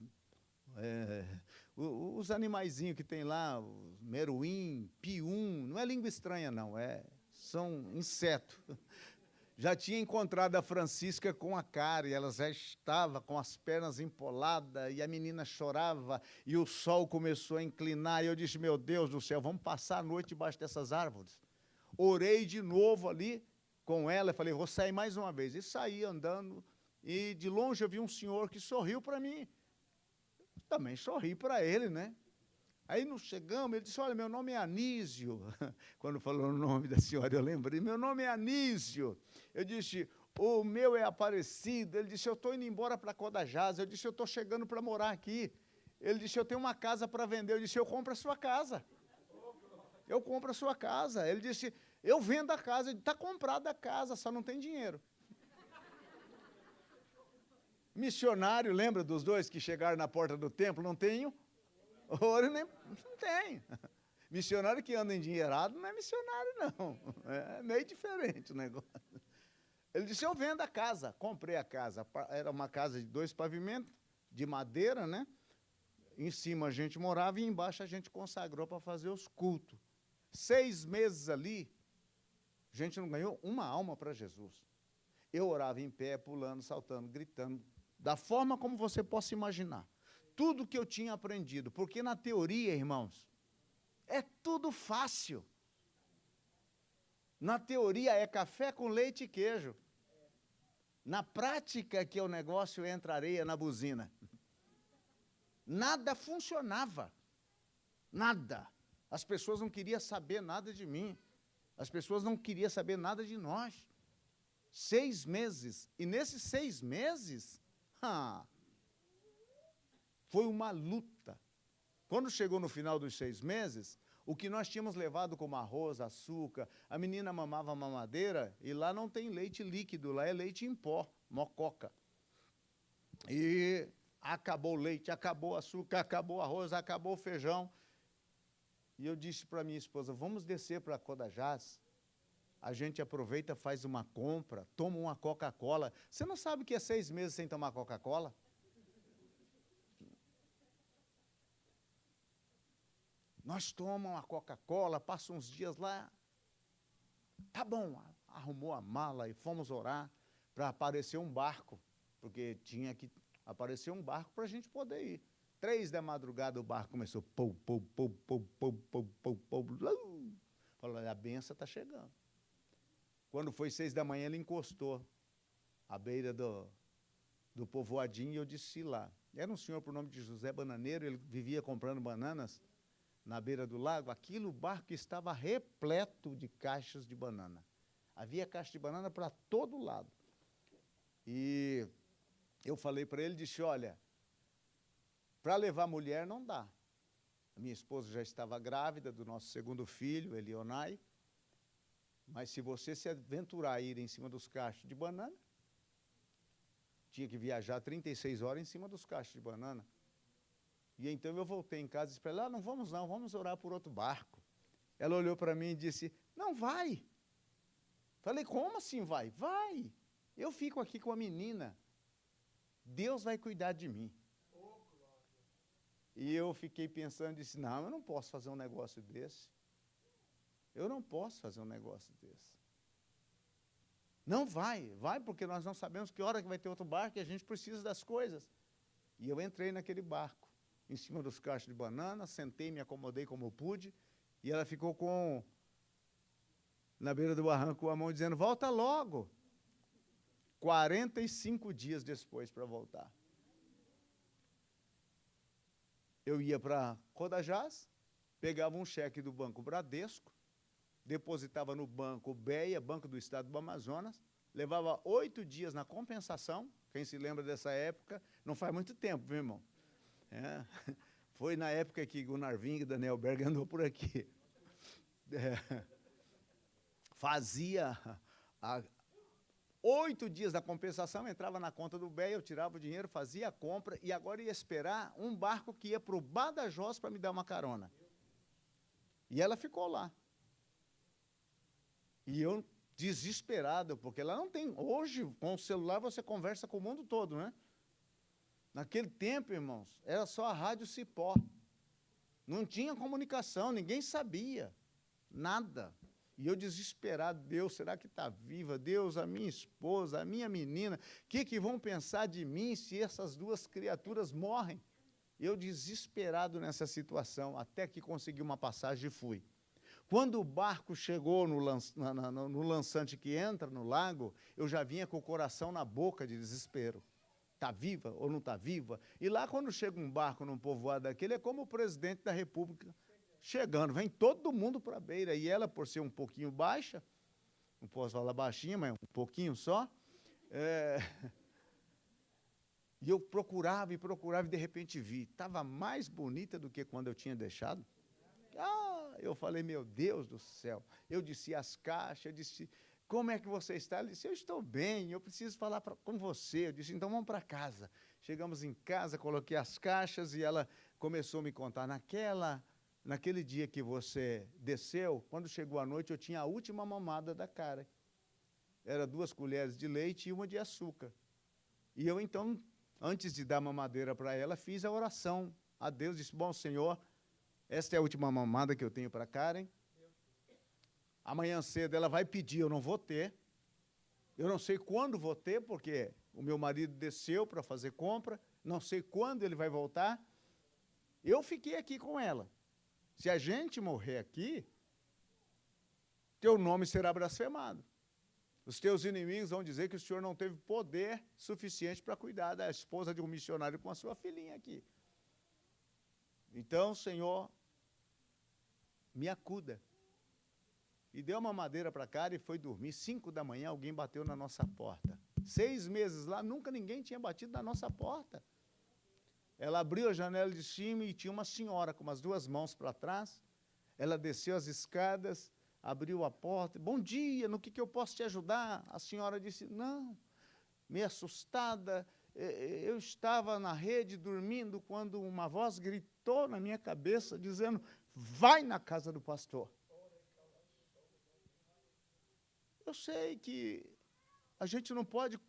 os animaizinhos que tem lá, meruim, pium, não é língua estranha, não, são insetos. Já tinha encontrado a Francisca com a Karen, ela já estava com as pernas empoladas, e a menina chorava, e o sol começou a inclinar, e eu disse, meu Deus do céu, vamos passar a noite debaixo dessas árvores. Orei de novo ali com ela, falei, vou sair mais uma vez. E saí andando, e de longe eu vi um senhor que sorriu para mim. Também sorri para ele, né? Aí nós chegamos, ele disse, olha, meu nome é Anísio. Quando falou o nome da senhora, eu lembrei, meu nome é Anísio. Eu disse, o meu é Aparecido. Ele disse, eu estou indo embora para Codajás. Eu disse, eu estou chegando para morar aqui. Ele disse, eu tenho uma casa para vender. Eu disse, eu compro a sua casa. Eu compro a sua casa. Ele disse, eu vendo a casa. Ele está comprada a casa, só não tem dinheiro. Missionário, lembra dos 2 que chegaram na porta do templo? Não tenho ouro, nem não tem. Missionário que anda endinheirado não é missionário, não. É meio diferente o negócio. Ele disse, eu vendo a casa. Comprei a casa. Era uma casa de 2 pavimentos, de madeira, né? Em cima a gente morava e embaixo a gente consagrou para fazer os cultos. 6 meses ali, a gente não ganhou uma alma para Jesus. Eu orava em pé, pulando, saltando, gritando, da forma como você possa imaginar. Tudo que eu tinha aprendido, porque na teoria, irmãos, é tudo fácil. Na teoria é café com leite e queijo. Na prática que o negócio entra areia na buzina. Nada funcionava. Nada. As pessoas não queriam saber nada de mim. As pessoas não queriam saber nada de nós. 6 meses. E nesses 6 meses, foi uma luta. Quando chegou no final dos 6 meses, o que nós tínhamos levado como arroz, açúcar, a menina mamava mamadeira, e lá não tem leite líquido, lá é leite em pó, mococa. E acabou o leite, acabou o açúcar, acabou o arroz, acabou o feijão. E eu disse para minha esposa, vamos descer para Codajás, a gente aproveita, faz uma compra, toma uma Coca-Cola. Você não sabe o que é 6 meses sem tomar Coca-Cola? Nós tomamos a Coca-Cola, passa uns dias lá, tá bom, arrumou a mala e fomos orar para aparecer um barco, porque tinha que aparecer um barco para a gente poder ir. 3 da madrugada o barco começou, pou. Falou, a benção está chegando. Quando foi 6 da manhã, ele encostou à beira do povoadinho e eu desci lá. Era um senhor por nome de José Bananeiro, ele vivia comprando bananas na beira do lago. O barco estava repleto de caixas de banana. Havia caixa de banana para todo lado. E eu falei para ele, disse, olha, para levar mulher não dá. A minha esposa já estava grávida do nosso 2º filho, Elionai, mas se você se aventurar a ir em cima dos cachos de banana, tinha que viajar 36 horas em cima dos cachos de banana. E então eu voltei em casa e disse para ela, não, vamos orar por outro barco. Ela olhou para mim e disse, não, vai. Falei, como assim vai? Vai. Eu fico aqui com a menina. Deus vai cuidar de mim. E eu fiquei pensando, disse, não, eu não posso fazer um negócio desse. Eu não posso fazer um negócio desse. Não vai porque nós não sabemos que hora que vai ter outro barco e a gente precisa das coisas. E eu entrei naquele barco. em cima dos cachos de banana, sentei, me acomodei como eu pude, e ela ficou na beira do barranco com a mão dizendo, volta logo. 45 dias depois para voltar. Eu ia para Codajás, pegava um cheque do Banco Bradesco, depositava no Banco BEA, Banco do Estado do Amazonas, levava 8 dias na compensação, quem se lembra dessa época, não faz muito tempo, viu, irmão? Foi na época que Gunnar Ving e Daniel Berg andou por aqui. Fazia 8 dias da compensação, entrava na conta do BEA, eu tirava o dinheiro, fazia a compra, e agora ia esperar um barco que ia para o Badajoz para me dar uma carona. E ela ficou lá. E eu, desesperado, porque ela não tem... Hoje, com o celular, você conversa com o mundo todo, né? Naquele tempo, irmãos, era só a rádio Cipó. Não tinha comunicação, ninguém sabia. Nada. E eu desesperado, Deus, será que está viva? Deus, a minha esposa, a minha menina, o que vão pensar de mim se essas duas criaturas morrem? Eu desesperado nessa situação, até que consegui uma passagem e fui. Quando o barco chegou no lançante que entra no lago, eu já vinha com o coração na boca de desespero. Está viva ou não está viva? E lá, quando chega um barco num povoado daquele, é como o presidente da República chegando, vem todo mundo para a beira, e ela, por ser um pouquinho baixa, não posso falar baixinha, mas um pouquinho só, e eu procurava e procurava, e de repente vi, estava mais bonita do que quando eu tinha deixado. Eu falei, meu Deus do céu, eu disse as caixas, eu disse, como é que você está? Ela disse, eu estou bem, eu preciso falar com você. Eu disse, então vamos para casa. Chegamos em casa, coloquei as caixas, e ela começou a me contar, naquele dia que você desceu, quando chegou a noite, eu tinha a última mamada da Karen. Era 2 colheres de leite e 1 de açúcar. E eu, então, antes de dar mamadeira para ela, fiz a oração a Deus, disse, bom, Senhor, esta é a última mamada que eu tenho para Karen. Amanhã cedo ela vai pedir, eu não vou ter. Eu não sei quando vou ter, porque o meu marido desceu para fazer compra, não sei quando ele vai voltar. Eu fiquei aqui com ela. Se a gente morrer aqui, teu nome será blasfemado. Os teus inimigos vão dizer que o senhor não teve poder suficiente para cuidar da esposa de um missionário com a sua filhinha aqui. Então, Senhor, me acuda. E deu uma madeira para a cara e foi dormir. 5 da manhã, alguém bateu na nossa porta. 6 meses lá, nunca ninguém tinha batido na nossa porta. Ela abriu a janela de cima e tinha uma senhora com as 2 mãos para trás. Ela desceu as escadas, abriu a porta. Bom dia, no que eu posso te ajudar? A senhora disse, não, meio assustada, eu estava na rede dormindo quando uma voz gritou na minha cabeça, dizendo, vai na casa do pastor. Eu sei que a gente não pode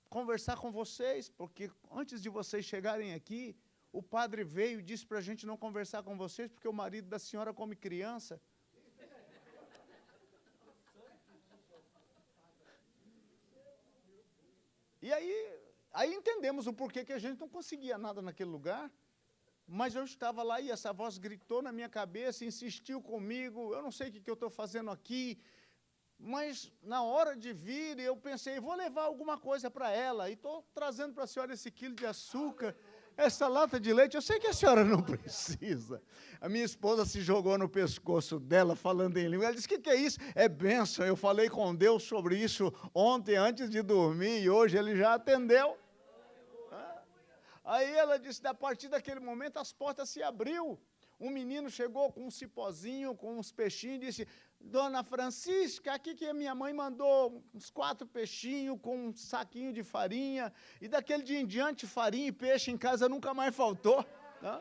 conversar com vocês, porque antes de vocês chegarem aqui, o padre veio e disse para a gente não conversar com vocês, porque o marido da senhora come criança. E aí entendemos o porquê que a gente não conseguia nada naquele lugar, mas eu estava lá e essa voz gritou na minha cabeça, insistiu comigo, eu não sei o que eu estou fazendo aqui, mas na hora de vir, eu pensei, vou levar alguma coisa para ela, e estou trazendo para a senhora esse quilo de açúcar, essa lata de leite, eu sei que a senhora não precisa. A minha esposa se jogou no pescoço dela, falando em língua, ela disse, o que é isso? É bênção, eu falei com Deus sobre isso ontem, antes de dormir, e hoje ele já atendeu. Aí ela disse, a partir daquele momento, as portas se abriu. Um menino chegou com um cipózinho, com uns peixinhos, e disse, Dona Francisca, aqui que a minha mãe mandou uns 4 peixinhos com um saquinho de farinha, e daquele dia em diante, farinha e peixe em casa nunca mais faltou. Né?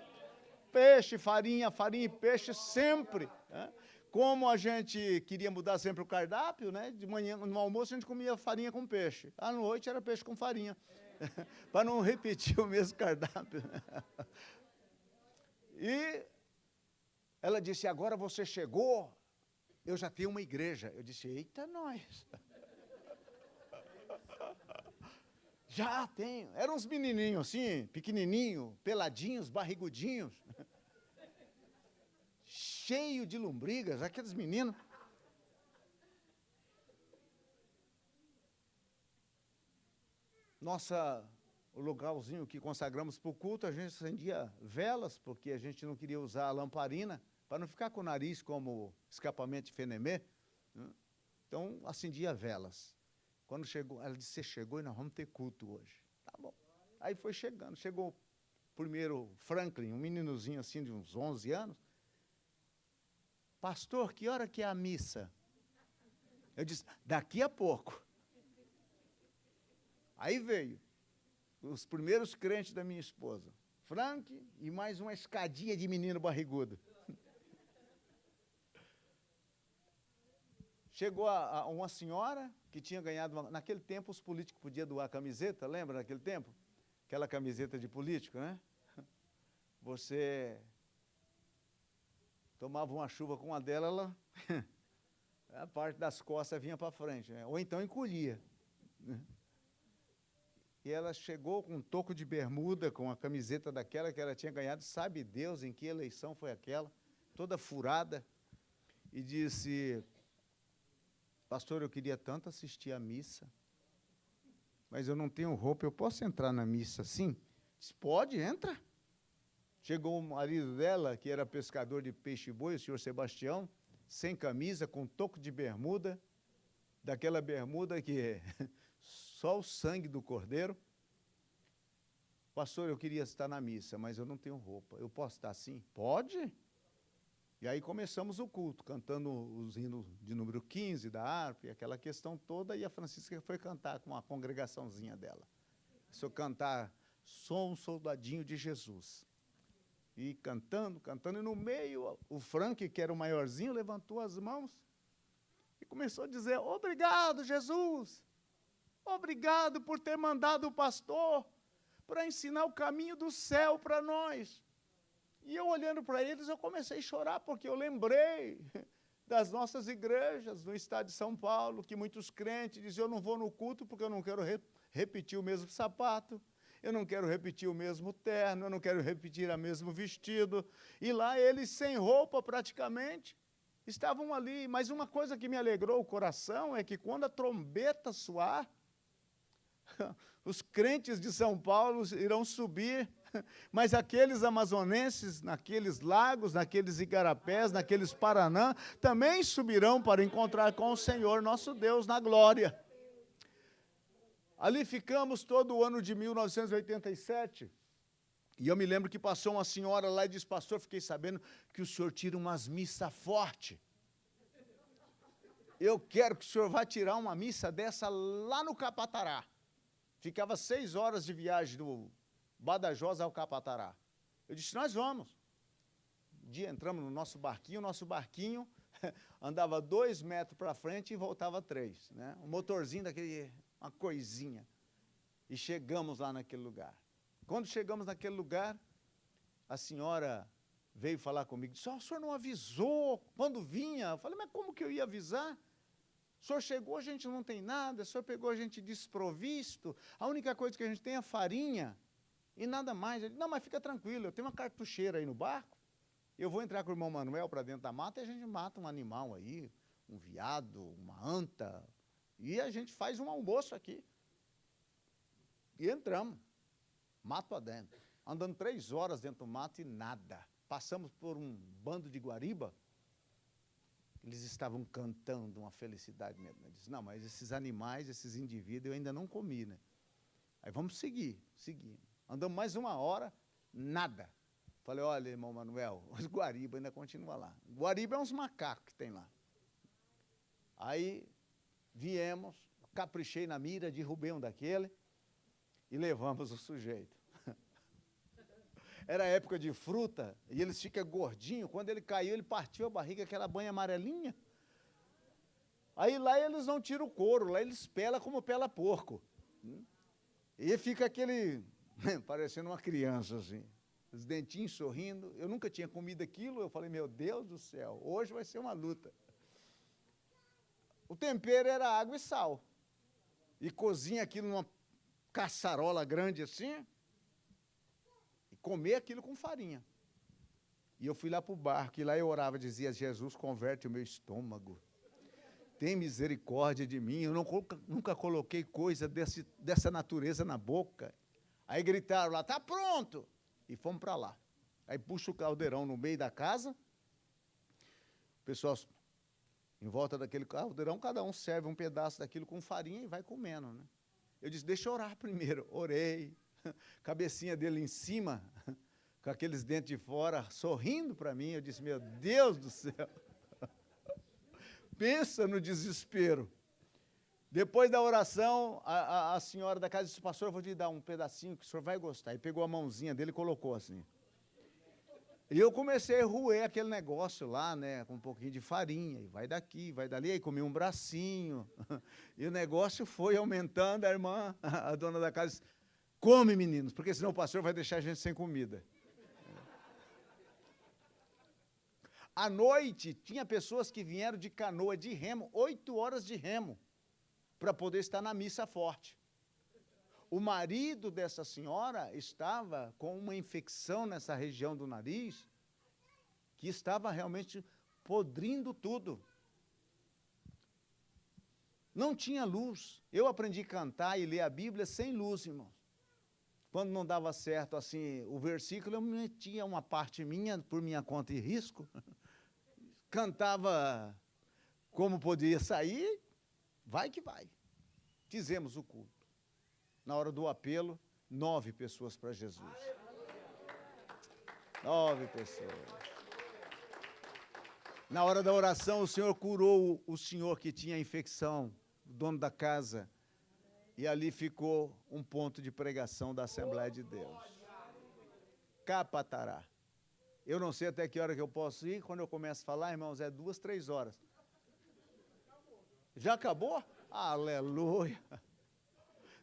Peixe, farinha e peixe sempre. Né? Como a gente queria mudar sempre o cardápio, né? De manhã, no almoço, a gente comia farinha com peixe. À noite era peixe com farinha, para não repetir o mesmo cardápio. E ela disse, agora você chegou, eu já tenho uma igreja. Eu disse, eita nós. Já tenho. Eram uns menininhos assim, pequenininhos, peladinhos, barrigudinhos. Cheio de lombrigas, aqueles meninos. O localzinho que consagramos para o culto, a gente acendia velas, porque a gente não queria usar a lamparina, para não ficar com o nariz como escapamento de fenemê. Então, acendia velas. Quando chegou, ela disse, você chegou e nós vamos ter culto hoje. Tá bom. Aí foi chegando. Chegou primeiro Franklin, um meninozinho assim de uns 11 anos. Pastor, que hora que é a missa? Eu disse, daqui a pouco. Aí veio os primeiros crentes da minha esposa, Frank e mais uma escadinha de menino barrigudo. Chegou uma senhora que tinha ganhado, naquele tempo os políticos podiam doar camiseta, lembra naquele tempo? Aquela camiseta de político, né? Você tomava uma chuva com uma dela, ela, a parte das costas vinha para frente, né? Ou então encolhia. E ela chegou com um toco de bermuda, com a camiseta daquela que ela tinha ganhado, sabe Deus em que eleição foi aquela, toda furada, e disse, pastor, eu queria tanto assistir a missa, mas eu não tenho roupa, eu posso entrar na missa assim? Disse, pode, entra. Chegou o marido dela, que era pescador de peixe-boi, o senhor Sebastião, sem camisa, com toco de bermuda, daquela bermuda que só o sangue do cordeiro. Pastor, eu queria estar na missa, mas eu não tenho roupa. Eu posso estar assim? Pode. E aí começamos o culto, cantando os hinos de número 15 da harpa, e aquela questão toda, e a Francisca foi cantar com a congregaçãozinha dela. Se eu cantar, sou um soldadinho de Jesus. E cantando, e no meio, o Frank, que era o maiorzinho, levantou as mãos e começou a dizer, obrigado, Jesus, obrigado por ter mandado o pastor para ensinar o caminho do céu para nós. E eu olhando para eles, eu comecei a chorar, porque eu lembrei das nossas igrejas no estado de São Paulo, que muitos crentes diziam, eu não vou no culto porque eu não quero repetir o mesmo sapato, eu não quero repetir o mesmo terno, eu não quero repetir o mesmo vestido. E lá eles, sem roupa praticamente, estavam ali. Mas uma coisa que me alegrou o coração é que quando a trombeta soar, os crentes de São Paulo irão subir, mas aqueles amazonenses, naqueles lagos, naqueles igarapés, naqueles Paranã, também subirão para encontrar com o Senhor nosso Deus na glória. Ali ficamos todo o ano de 1987, e eu me lembro que passou uma senhora lá e disse, pastor, fiquei sabendo que o senhor tira umas missas fortes. Eu quero que o senhor vá tirar uma missa dessa lá no Capatará. Ficava 6 horas de viagem do Badajoz ao Capatará. Eu disse, nós vamos. Um dia entramos no nosso barquinho andava 2 metros para frente e voltava 3. Né? Um motorzinho daquele, uma coisinha. E chegamos lá naquele lugar. Quando chegamos naquele lugar, a senhora veio falar comigo, disse, o senhor não avisou quando vinha? Eu falei, mas como que eu ia avisar? O senhor chegou, a gente não tem nada, o senhor pegou a gente desprovisto, a única coisa que a gente tem é farinha e nada mais. Ele, não, mas fica tranquilo, eu tenho uma cartucheira aí no barco, eu vou entrar com o irmão Manuel para dentro da mata e a gente mata um animal aí, um veado, uma anta, e a gente faz um almoço aqui. E entramos, mato adentro, andando 3 horas dentro do mato e nada. Passamos por um bando de guariba, eles estavam cantando uma felicidade mesmo. Eu disse, não, mas esses animais, esses indivíduos, eu ainda não comi, né? Aí vamos seguir. Andamos mais 1 hora, nada. Falei, olha, irmão Manuel, os guariba ainda continuam lá. Guariba é uns macacos que tem lá. Aí viemos, caprichei na mira, derrubei um daquele e levamos o sujeito. Era época de fruta, e eles ficam gordinhos, quando ele caiu, ele partiu a barriga, aquela banha amarelinha. Aí lá eles não tiram o couro, lá eles pelam como pela porco. E fica aquele, parecendo uma criança assim, os dentinhos sorrindo. Eu nunca tinha comido aquilo, eu falei, meu Deus do céu, hoje vai ser uma luta. O tempero era água e sal. E cozinha aquilo numa caçarola grande assim, e comer aquilo com farinha. E eu fui lá para o barco, e lá eu orava, dizia, Jesus, converte o meu estômago. Tem misericórdia de mim, eu nunca coloquei coisa dessa natureza na boca. Aí gritaram lá, está pronto! E fomos para lá. Aí puxa o caldeirão no meio da casa, o pessoal, em volta daquele caldeirão, cada um serve um pedaço daquilo com farinha e vai comendo, né? Eu disse, deixa eu orar primeiro. Orei, cabecinha dele em cima, com aqueles dentes de fora, sorrindo para mim. Eu disse, meu Deus do céu. Pensa no desespero. Depois da oração, a senhora da casa disse, pastor, eu vou te dar um pedacinho que o senhor vai gostar. E pegou a mãozinha dele e colocou assim. E eu comecei a roer aquele negócio lá, né, com um pouquinho de farinha, e vai daqui, vai dali, aí comi um bracinho. E o negócio foi aumentando, a irmã, a dona da casa disse, come, meninos, porque senão o pastor vai deixar a gente sem comida. À noite, tinha pessoas que vieram de canoa, de remo, 8 horas de remo, para poder estar na missa forte. O marido dessa senhora estava com uma infecção nessa região do nariz, que estava realmente podrindo tudo. Não tinha luz. Eu aprendi a cantar e ler a Bíblia sem luz, irmãos. Quando não dava certo assim o versículo, eu metia uma parte minha, por minha conta e risco, cantava como podia sair, vai que vai. Fizemos o culto. Na hora do apelo, 9 pessoas para Jesus. 9 pessoas. Na hora da oração, o Senhor curou o senhor que tinha infecção, o dono da casa, e ali ficou um ponto de pregação da Assembleia de Deus. Capatará. Eu não sei até que hora que eu posso ir, quando eu começo a falar, irmãos, é 2, 3 horas. Já acabou? Aleluia!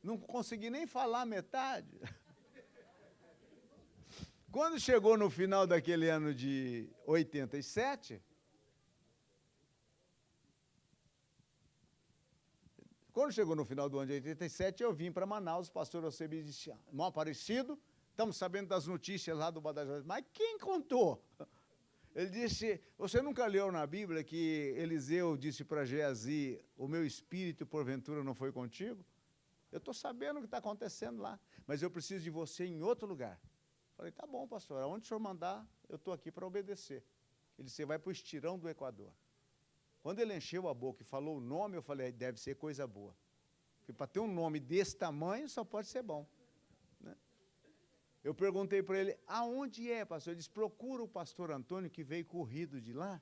Não consegui nem falar metade. Quando chegou no final daquele ano de 87, eu vim para Manaus, o pastor Eusebio disse, irmão Aparecido, estamos sabendo das notícias lá do Badajoz. Mas quem contou? Ele disse, você nunca leu na Bíblia que Eliseu disse para Geazi, o meu espírito porventura não foi contigo? Eu estou sabendo o que está acontecendo lá, mas eu preciso de você em outro lugar. Falei, tá bom, pastor, aonde o senhor mandar, eu estou aqui para obedecer. Ele disse, você vai para o estirão do Equador. Quando ele encheu a boca e falou o nome, eu falei, deve ser coisa boa. Porque para ter um nome desse tamanho, só pode ser bom. Né? Eu perguntei para ele, aonde é, pastor? Ele disse, procura o pastor Antônio, que veio corrido de lá.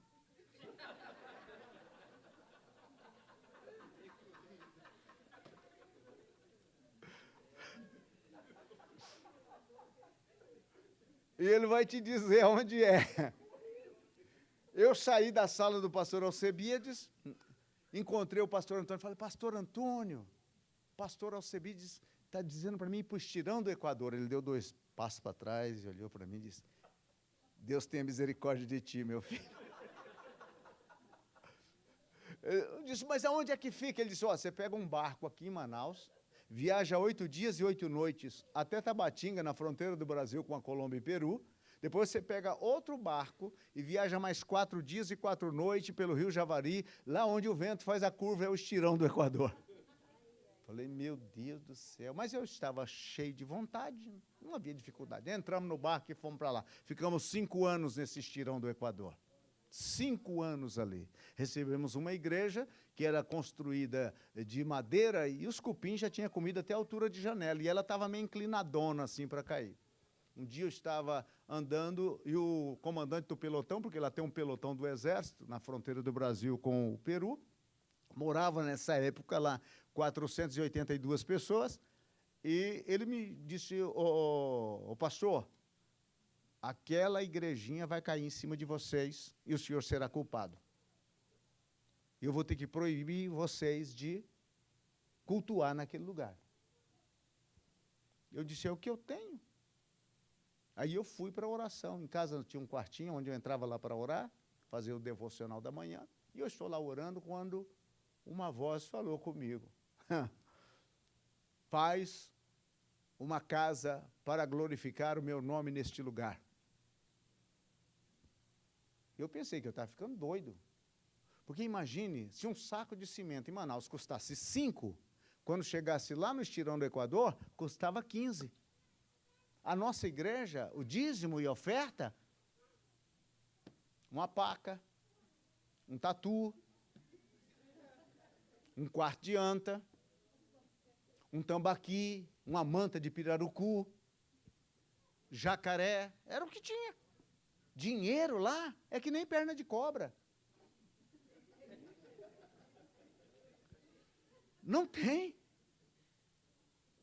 E ele vai te dizer onde é. Eu saí da sala do pastor Alcebiades, encontrei o pastor Antônio, falei, pastor Antônio, pastor Alcebiades está dizendo para mim ir para o estirão do Equador. Ele deu 2 passos para trás e olhou para mim e disse, Deus tenha misericórdia de ti, meu filho. Eu disse, mas aonde é que fica? Ele disse, você pega um barco aqui em Manaus, viaja 8 dias e 8 noites até Tabatinga, na fronteira do Brasil com a Colômbia e Peru. Depois você pega outro barco e viaja mais 4 dias e 4 noites pelo Rio Javari, lá onde o vento faz a curva, é o estirão do Equador. Falei, meu Deus do céu. Mas eu estava cheio de vontade, não havia dificuldade. Entramos no barco e fomos para lá. Ficamos 5 anos nesse estirão do Equador. 5 anos ali. Recebemos uma igreja que era construída de madeira e os cupins já tinham comido até a altura de janela. E ela estava meio inclinadona assim para cair. Um dia eu estava andando e o comandante do pelotão, porque lá tem um pelotão do Exército, na fronteira do Brasil com o Peru, morava nessa época lá 482 pessoas, e ele me disse, ô pastor, aquela igrejinha vai cair em cima de vocês e o senhor será culpado. Eu vou ter que proibir vocês de cultuar naquele lugar. Eu disse, é o que eu tenho. Aí eu fui para a oração. Em casa tinha um quartinho onde eu entrava lá para orar, fazer o devocional da manhã, e eu estou lá orando quando uma voz falou comigo. Faz uma casa para glorificar o meu nome neste lugar. Eu pensei que eu estava ficando doido. Porque imagine, se um saco de cimento em Manaus custasse 5, quando chegasse lá no estirão do Equador, custava 15. A nossa igreja, o dízimo e a oferta, uma paca, um tatu, um quarto de anta, um tambaqui, uma manta de pirarucu, jacaré, era o que tinha. Dinheiro lá é que nem perna de cobra. Não tem.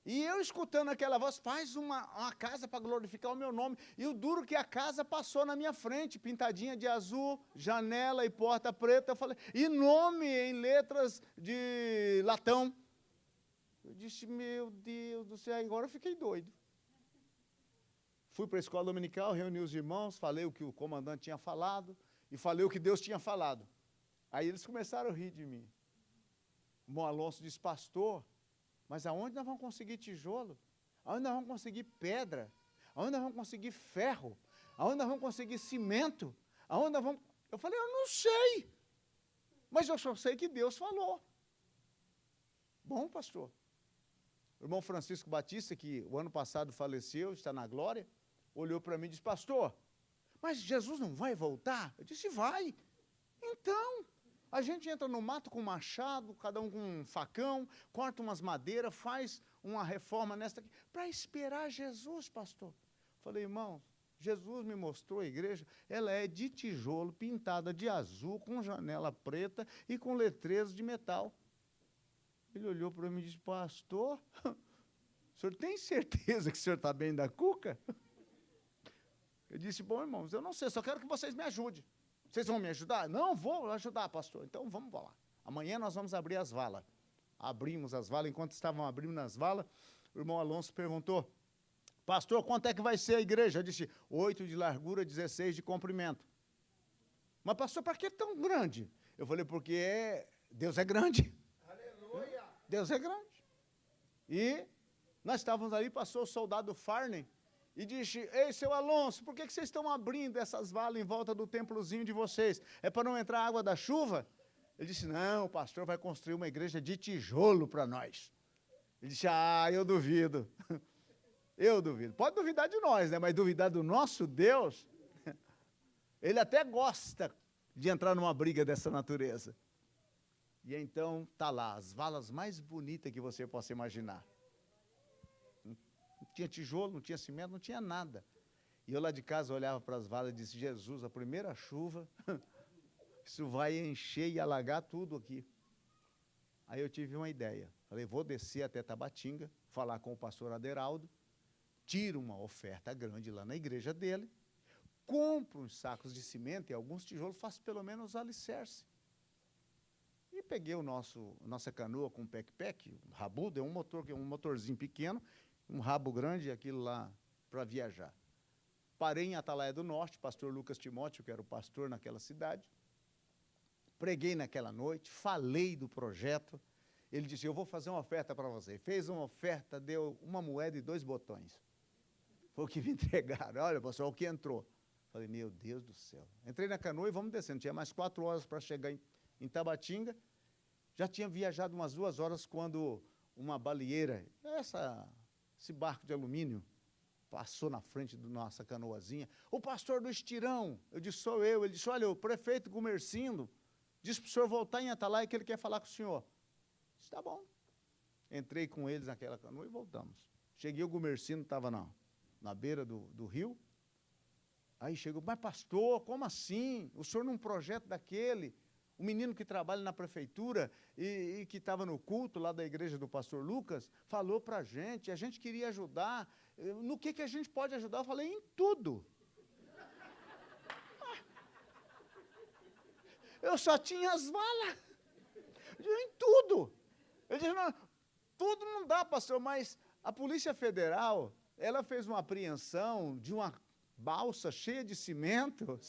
E eu escutando aquela voz, faz uma casa para glorificar o meu nome. E o duro que a casa passou na minha frente, pintadinha de azul, janela e porta preta. Eu falei, e nome em letras de latão. Eu disse, meu Deus do céu, agora eu fiquei doido. Fui para a escola dominical, reuni os irmãos, falei o que o comandante tinha falado e falei o que Deus tinha falado. Aí eles começaram a rir de mim. O irmão Alonso disse, pastor, mas aonde nós vamos conseguir tijolo? Aonde nós vamos conseguir pedra? Aonde nós vamos conseguir ferro? Aonde nós vamos conseguir cimento? Aonde nós vamos... Eu falei, eu não sei, mas eu só sei que Deus falou. Bom, pastor. O irmão Francisco Batista, que o ano passado faleceu, está na glória, olhou para mim e disse, pastor, mas Jesus não vai voltar? Eu disse, vai. Então, a gente entra no mato com machado, cada um com um facão, corta umas madeiras, faz uma reforma nesta aqui, para esperar Jesus, pastor. Falei, irmão, Jesus me mostrou a igreja, ela é de tijolo, pintada de azul, com janela preta e com letreiros de metal. Ele olhou para mim e disse, pastor, o senhor tem certeza que o senhor está bem da cuca? Eu disse, bom, irmãos, eu não sei, só quero que vocês me ajudem. Vocês vão me ajudar? Não, vou ajudar, pastor. Então, vamos lá. Amanhã nós vamos abrir as valas. Abrimos as valas. Enquanto estavam abrindo as valas, o irmão Alonso perguntou, pastor, quanto é que vai ser a igreja? Eu disse, 8 de largura, 16 de comprimento. Mas, pastor, para que tão grande? Eu falei, porque Deus é grande. Aleluia. Deus é grande. E nós estávamos ali, passou o soldado Farney, e disse, ei, seu Alonso, por que vocês estão abrindo essas valas em volta do templozinho de vocês? É para não entrar água da chuva? Ele disse, não, o pastor vai construir uma igreja de tijolo para nós. Ele disse, eu duvido. Eu duvido. Pode duvidar de nós, né? Mas duvidar do nosso Deus, ele até gosta de entrar numa briga dessa natureza. E então, está lá, as valas mais bonitas que você possa imaginar. Não tinha tijolo, não tinha cimento, não tinha nada. E eu lá de casa olhava para as valas e disse, Jesus, a primeira chuva, isso vai encher e alagar tudo aqui. Aí eu tive uma ideia. Falei, vou descer até Tabatinga, falar com o pastor Aderaldo, tiro uma oferta grande lá na igreja dele, compro uns sacos de cimento e alguns tijolos, faço pelo menos alicerce. E peguei nossa canoa com pack-pack, rabudo, é um motorzinho pequeno, um rabo grande, aquilo lá para viajar. Parei em Atalaia do Norte, pastor Lucas Timóteo, que era o pastor naquela cidade, preguei naquela noite, falei do projeto, ele disse, eu vou fazer uma oferta para você. Fez uma oferta, deu uma moeda e 2 botões. Foi o que me entregaram. Olha, pastor, o que entrou? Falei, meu Deus do céu. Entrei na canoa e vamos descendo. Tinha mais 4 horas para chegar em Tabatinga. Já tinha viajado umas 2 horas quando uma baleeira, esse barco de alumínio, passou na frente da nossa canoazinha. O pastor do Estirão. Eu disse, sou eu. Ele disse, olha, o prefeito Gumercindo disse para o senhor voltar em Atalaia que ele quer falar com o senhor. Eu disse, tá bom. Entrei com eles naquela canoa e voltamos. Cheguei, o Gumercindo estava na beira do rio. Aí chegou, mas pastor, como assim? O senhor num projeto daquele, o menino que trabalha na prefeitura e que estava no culto lá da igreja do pastor Lucas, falou para a gente queria ajudar. No que a gente pode ajudar? Eu falei, em tudo. Eu só tinha as valas. Em tudo. Eu disse, não, tudo não dá, pastor, mas a Polícia Federal, ela fez uma apreensão de uma balsa cheia de cimento,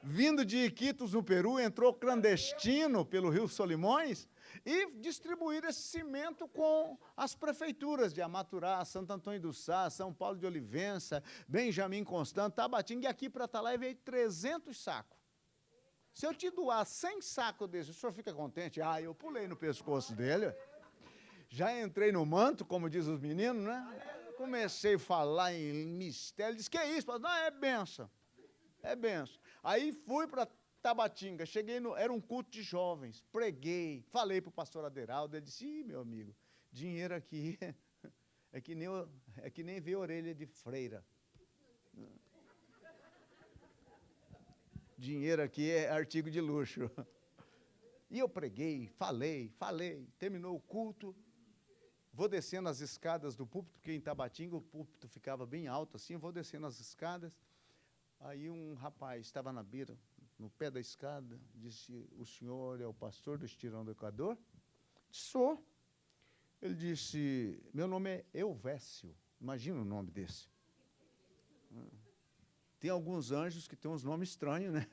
vindo de Iquitos, no Peru, entrou clandestino pelo Rio Solimões, e distribuir esse cimento com as prefeituras de Amaturá, Santo Antônio do Sá, São Paulo de Olivença, Benjamin Constant, Tabatinga, e aqui para Atalaia veio 300 sacos. Se eu te doar 100 sacos desses, o senhor fica contente? Ah, eu pulei no pescoço dele. Já entrei no manto, como diz os meninos, né? Comecei a falar em mistério. Disse, que é isso? Não, é benção. É benção. Aí fui para Tabatinga, cheguei era um culto de jovens, preguei, falei para o pastor Aderaldo, ele disse, ih, meu amigo, dinheiro aqui é que nem ver orelha de freira. Dinheiro aqui é artigo de luxo. E eu preguei, falei, terminou o culto, vou descendo as escadas do púlpito, porque em Tabatinga o púlpito ficava bem alto assim, vou descendo as escadas, aí um rapaz estava na beira, no pé da escada, disse, o senhor é o pastor do Estirão do Equador? Sou. Ele disse, meu nome é Elvésio, imagina o nome desse. Tem alguns anjos que têm uns nomes estranhos, né?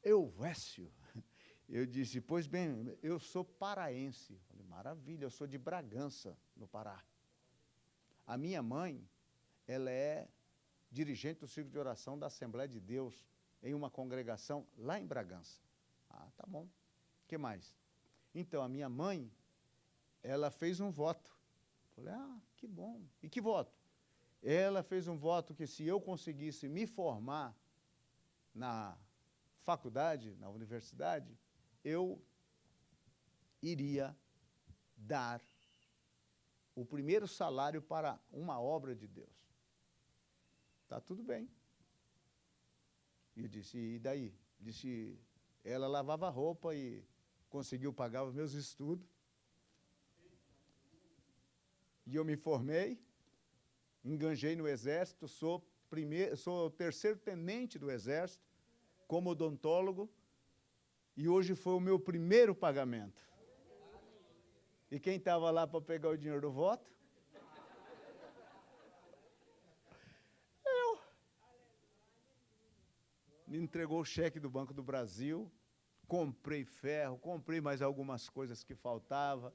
Elvésio. Eu disse, pois bem, eu sou paraense. Falei, maravilha, eu sou de Bragança, no Pará. A minha mãe, ela é dirigente do círculo de oração da Assembleia de Deus, em uma congregação lá em Bragança. Ah, tá bom. O que mais? Então, a minha mãe, ela fez um voto. Falei, ah, que bom. E que voto? Ela fez um voto que se eu conseguisse me formar na faculdade, na universidade, eu iria dar o primeiro salário para uma obra de Deus. Tá tudo bem. E eu disse, e daí? Disse, ela lavava roupa e conseguiu pagar os meus estudos. E eu me formei, enganjei no Exército, sou o terceiro tenente do Exército, como odontólogo, e hoje foi o meu primeiro pagamento. E quem estava lá para pegar o dinheiro do voto? Eu. Me entregou o cheque do Banco do Brasil, comprei ferro, comprei mais algumas coisas que faltavam.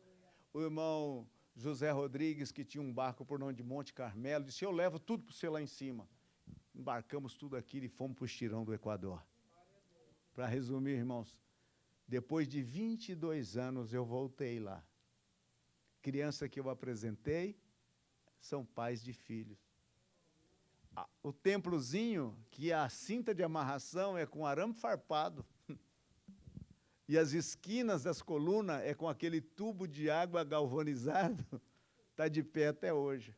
O irmão José Rodrigues, que tinha um barco por nome de Monte Carmelo, disse, eu levo tudo para você lá em cima. Embarcamos tudo aqui e fomos para o Estirão do Equador. Para resumir, irmãos, depois de 22 anos eu voltei lá. Criança que eu apresentei são pais de filhos. O templozinho, que a cinta de amarração é com arame farpado, e as esquinas das colunas é com aquele tubo de água galvanizado, está de pé até hoje.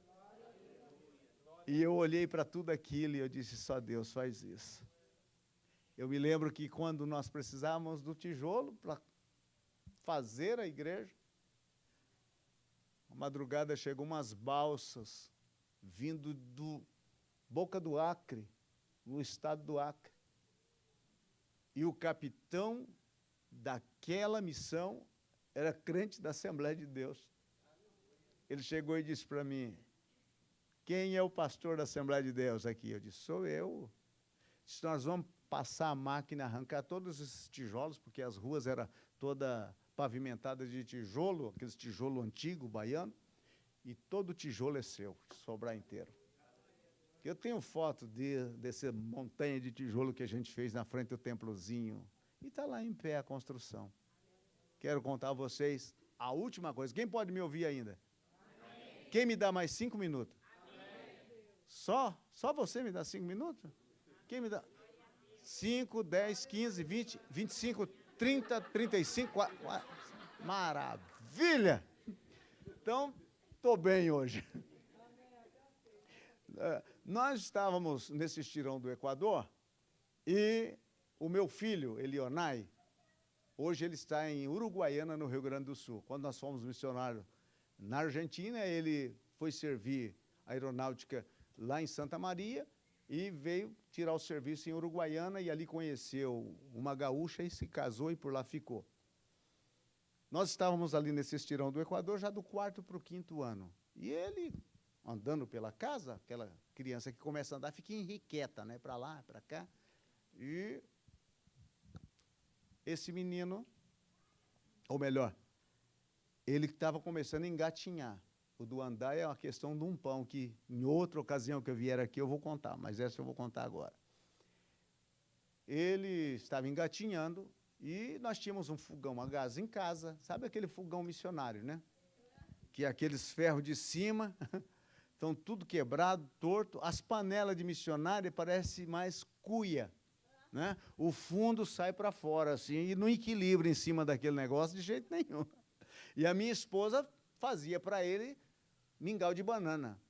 E eu olhei para tudo aquilo e eu disse, só Deus faz isso. Eu me lembro que quando nós precisávamos do tijolo para fazer a igreja, a madrugada chegou umas balsas vindo do Boca do Acre, no estado do Acre. E o capitão daquela missão era crente da Assembleia de Deus. Ele chegou e disse para mim, quem é o pastor da Assembleia de Deus aqui? Eu disse, sou eu. Disse, nós vamos passar a máquina, arrancar todos esses tijolos, porque as ruas eram todas pavimentadas de tijolo, aqueles tijolo antigo, baiano, e todo tijolo é seu, sobrar inteiro. Eu tenho foto dessa montanha de tijolo que a gente fez na frente do templozinho, e está lá em pé a construção. Quero contar a vocês a última coisa. Quem pode me ouvir ainda? Amém. Quem me dá mais 5 minutos? Amém. Só você me dá 5 minutos? Quem me dá? 5, 10, 15, 20, 25, 30, 35, 40. Maravilha! Então, estou bem hoje. Nós estávamos nesse estirão do Equador e o meu filho, Elionai, hoje ele está em Uruguaiana, no Rio Grande do Sul. Quando nós fomos missionários na Argentina, ele foi servir aeronáutica lá em Santa Maria e veio tirar o serviço em Uruguaiana e ali conheceu uma gaúcha e se casou e por lá ficou. Nós estávamos ali nesse estirão do Equador já do 4º para o 5º ano. E ele, andando pela casa, aquela criança que começa a andar, fica enriqueta, né? Para lá, para cá. E esse menino Ou melhor, ele estava começando a engatinhar. O do andar é uma questão de um pão, que em outra ocasião que eu vier aqui eu vou contar, mas essa eu vou contar agora. Ele estava engatinhando e nós tínhamos um fogão a gás em casa, sabe aquele fogão missionário, né? Que é aqueles ferros de cima, estão tudo quebrado, torto. As panelas de missionário parecem mais cuia, né? O fundo sai para fora, assim, e não equilibra em cima daquele negócio de jeito nenhum. E a minha esposa fazia para ele mingau de banana.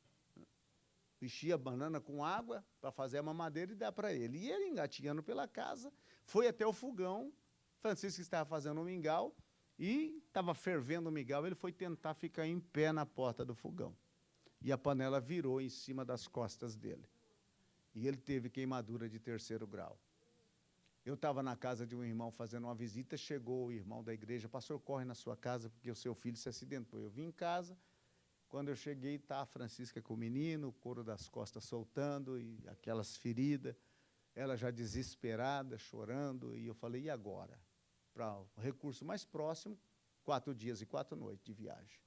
Enchia a banana com água para fazer a mamadeira e dar para ele. E ele, engatinhando pela casa, foi até o fogão. Francisco estava fazendo um mingau e estava fervendo o mingau. Ele foi tentar ficar em pé na porta do fogão. E a panela virou em cima das costas dele. E ele teve queimadura de 3º grau. Eu estava na casa de um irmão fazendo uma visita, chegou o irmão da igreja, pastor, corre na sua casa porque o seu filho se acidentou. Eu vim em casa, quando eu cheguei, está a Francisca com o menino, o couro das costas soltando, e aquelas feridas, ela já desesperada, chorando, e eu falei, e agora? Para o recurso mais próximo, 4 dias e 4 noites de viagem.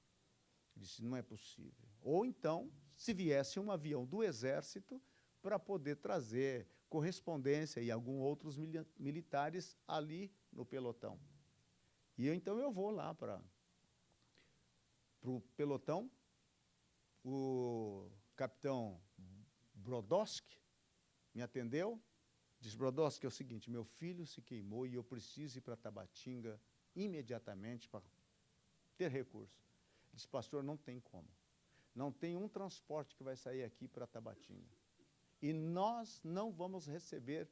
Eu disse, não é possível. Ou então, se viesse um avião do Exército, para poder trazer correspondência e alguns outros militares ali no pelotão. E então eu vou lá para o pelotão, o capitão Brodowski me atendeu, disse, Brodowski, é o seguinte, meu filho se queimou e eu preciso ir para Tabatinga imediatamente para ter recurso. Ele disse, pastor, não tem como. Não tem um transporte que vai sair aqui para Tabatinga. E nós não vamos receber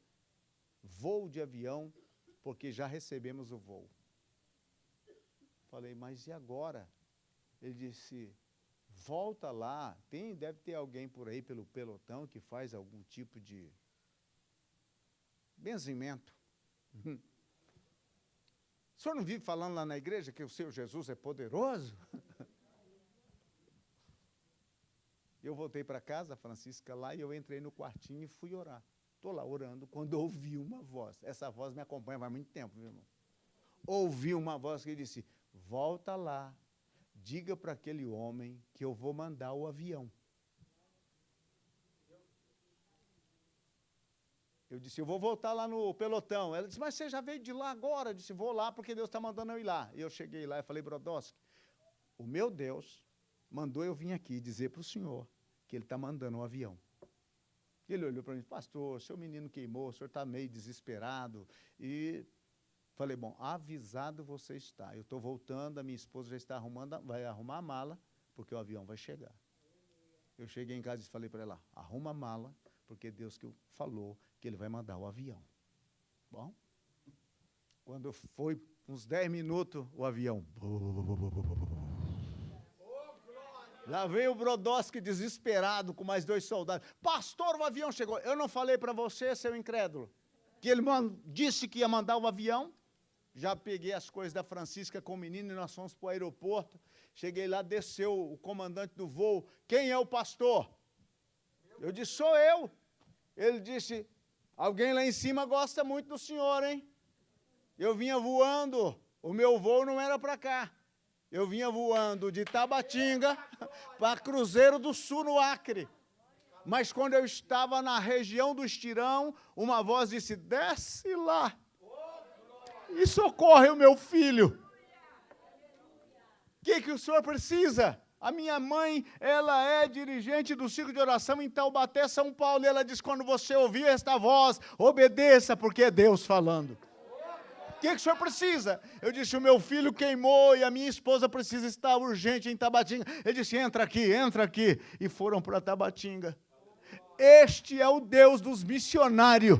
voo de avião, porque já recebemos o voo. Falei, mas e agora? Ele disse, volta lá, deve ter alguém por aí pelo pelotão que faz algum tipo de benzimento. O senhor não vive falando lá na igreja que o seu Jesus é poderoso? Eu voltei para casa, a Francisca lá, e eu entrei no quartinho e fui orar. Estou lá orando, quando ouvi uma voz. Essa voz me acompanha há muito tempo, viu, irmão? Ouvi uma voz que disse, volta lá, diga para aquele homem que eu vou mandar o avião. Eu disse, eu vou voltar lá no pelotão. Ela disse, mas você já veio de lá agora? Eu disse, vou lá porque Deus está mandando eu ir lá. E eu cheguei lá e falei, Brodowski, o meu Deus mandou eu vir aqui dizer para o senhor que ele está mandando um avião. Ele olhou para mim, pastor, seu menino queimou, o senhor está meio desesperado. E falei, bom, avisado você está. Eu estou voltando, a minha esposa já está vai arrumar a mala, porque o avião vai chegar. Eu cheguei em casa e falei para ela, arruma a mala, porque Deus que falou que ele vai mandar o avião. Bom, quando foi uns 10 minutos, o avião... Lá veio o Brodowski desesperado com mais 2 soldados. Pastor, o avião chegou. Eu não falei para você, seu incrédulo, que ele disse que ia mandar o avião? Já peguei as coisas da Francisca com o menino e nós fomos para o aeroporto. Cheguei lá, desceu o comandante do voo. Quem é o pastor? Eu disse, sou eu. Ele disse, alguém lá em cima gosta muito do senhor, hein? Eu vinha voando, o meu voo não era para cá. Eu vinha voando de Tabatinga para Cruzeiro do Sul, no Acre. Mas quando eu estava na região do Estirão, uma voz disse, desce lá e socorre o meu filho. O que o senhor precisa? A minha mãe, ela é dirigente do ciclo de oração em Taubaté, São Paulo. E ela diz, quando você ouvir esta voz, obedeça, porque é Deus falando. O que o senhor precisa? Eu disse, o meu filho queimou e a minha esposa precisa estar urgente em Tabatinga. Ele disse, entra aqui, entra aqui. E foram para Tabatinga. Este é o Deus dos missionários.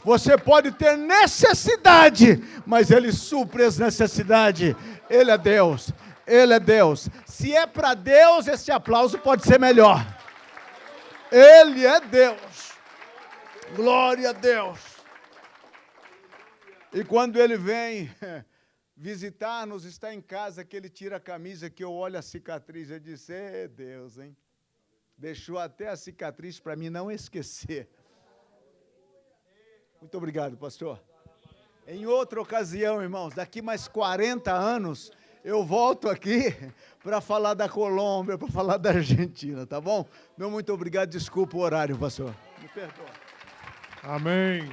Você pode ter necessidade, mas Ele supre as necessidades. Ele é Deus, Ele é Deus. Se é para Deus, esse aplauso pode ser melhor. Ele é Deus. Glória a Deus. E quando ele vem visitar-nos, está em casa, que ele tira a camisa, que eu olho a cicatriz, eu disse, Deus, hein? Deixou até a cicatriz para mim não esquecer. Muito obrigado, pastor. Em outra ocasião, irmãos, daqui mais 40 anos, eu volto aqui para falar da Colômbia, para falar da Argentina, tá bom? Meu muito obrigado, desculpa o horário, pastor. Me perdoa. Amém.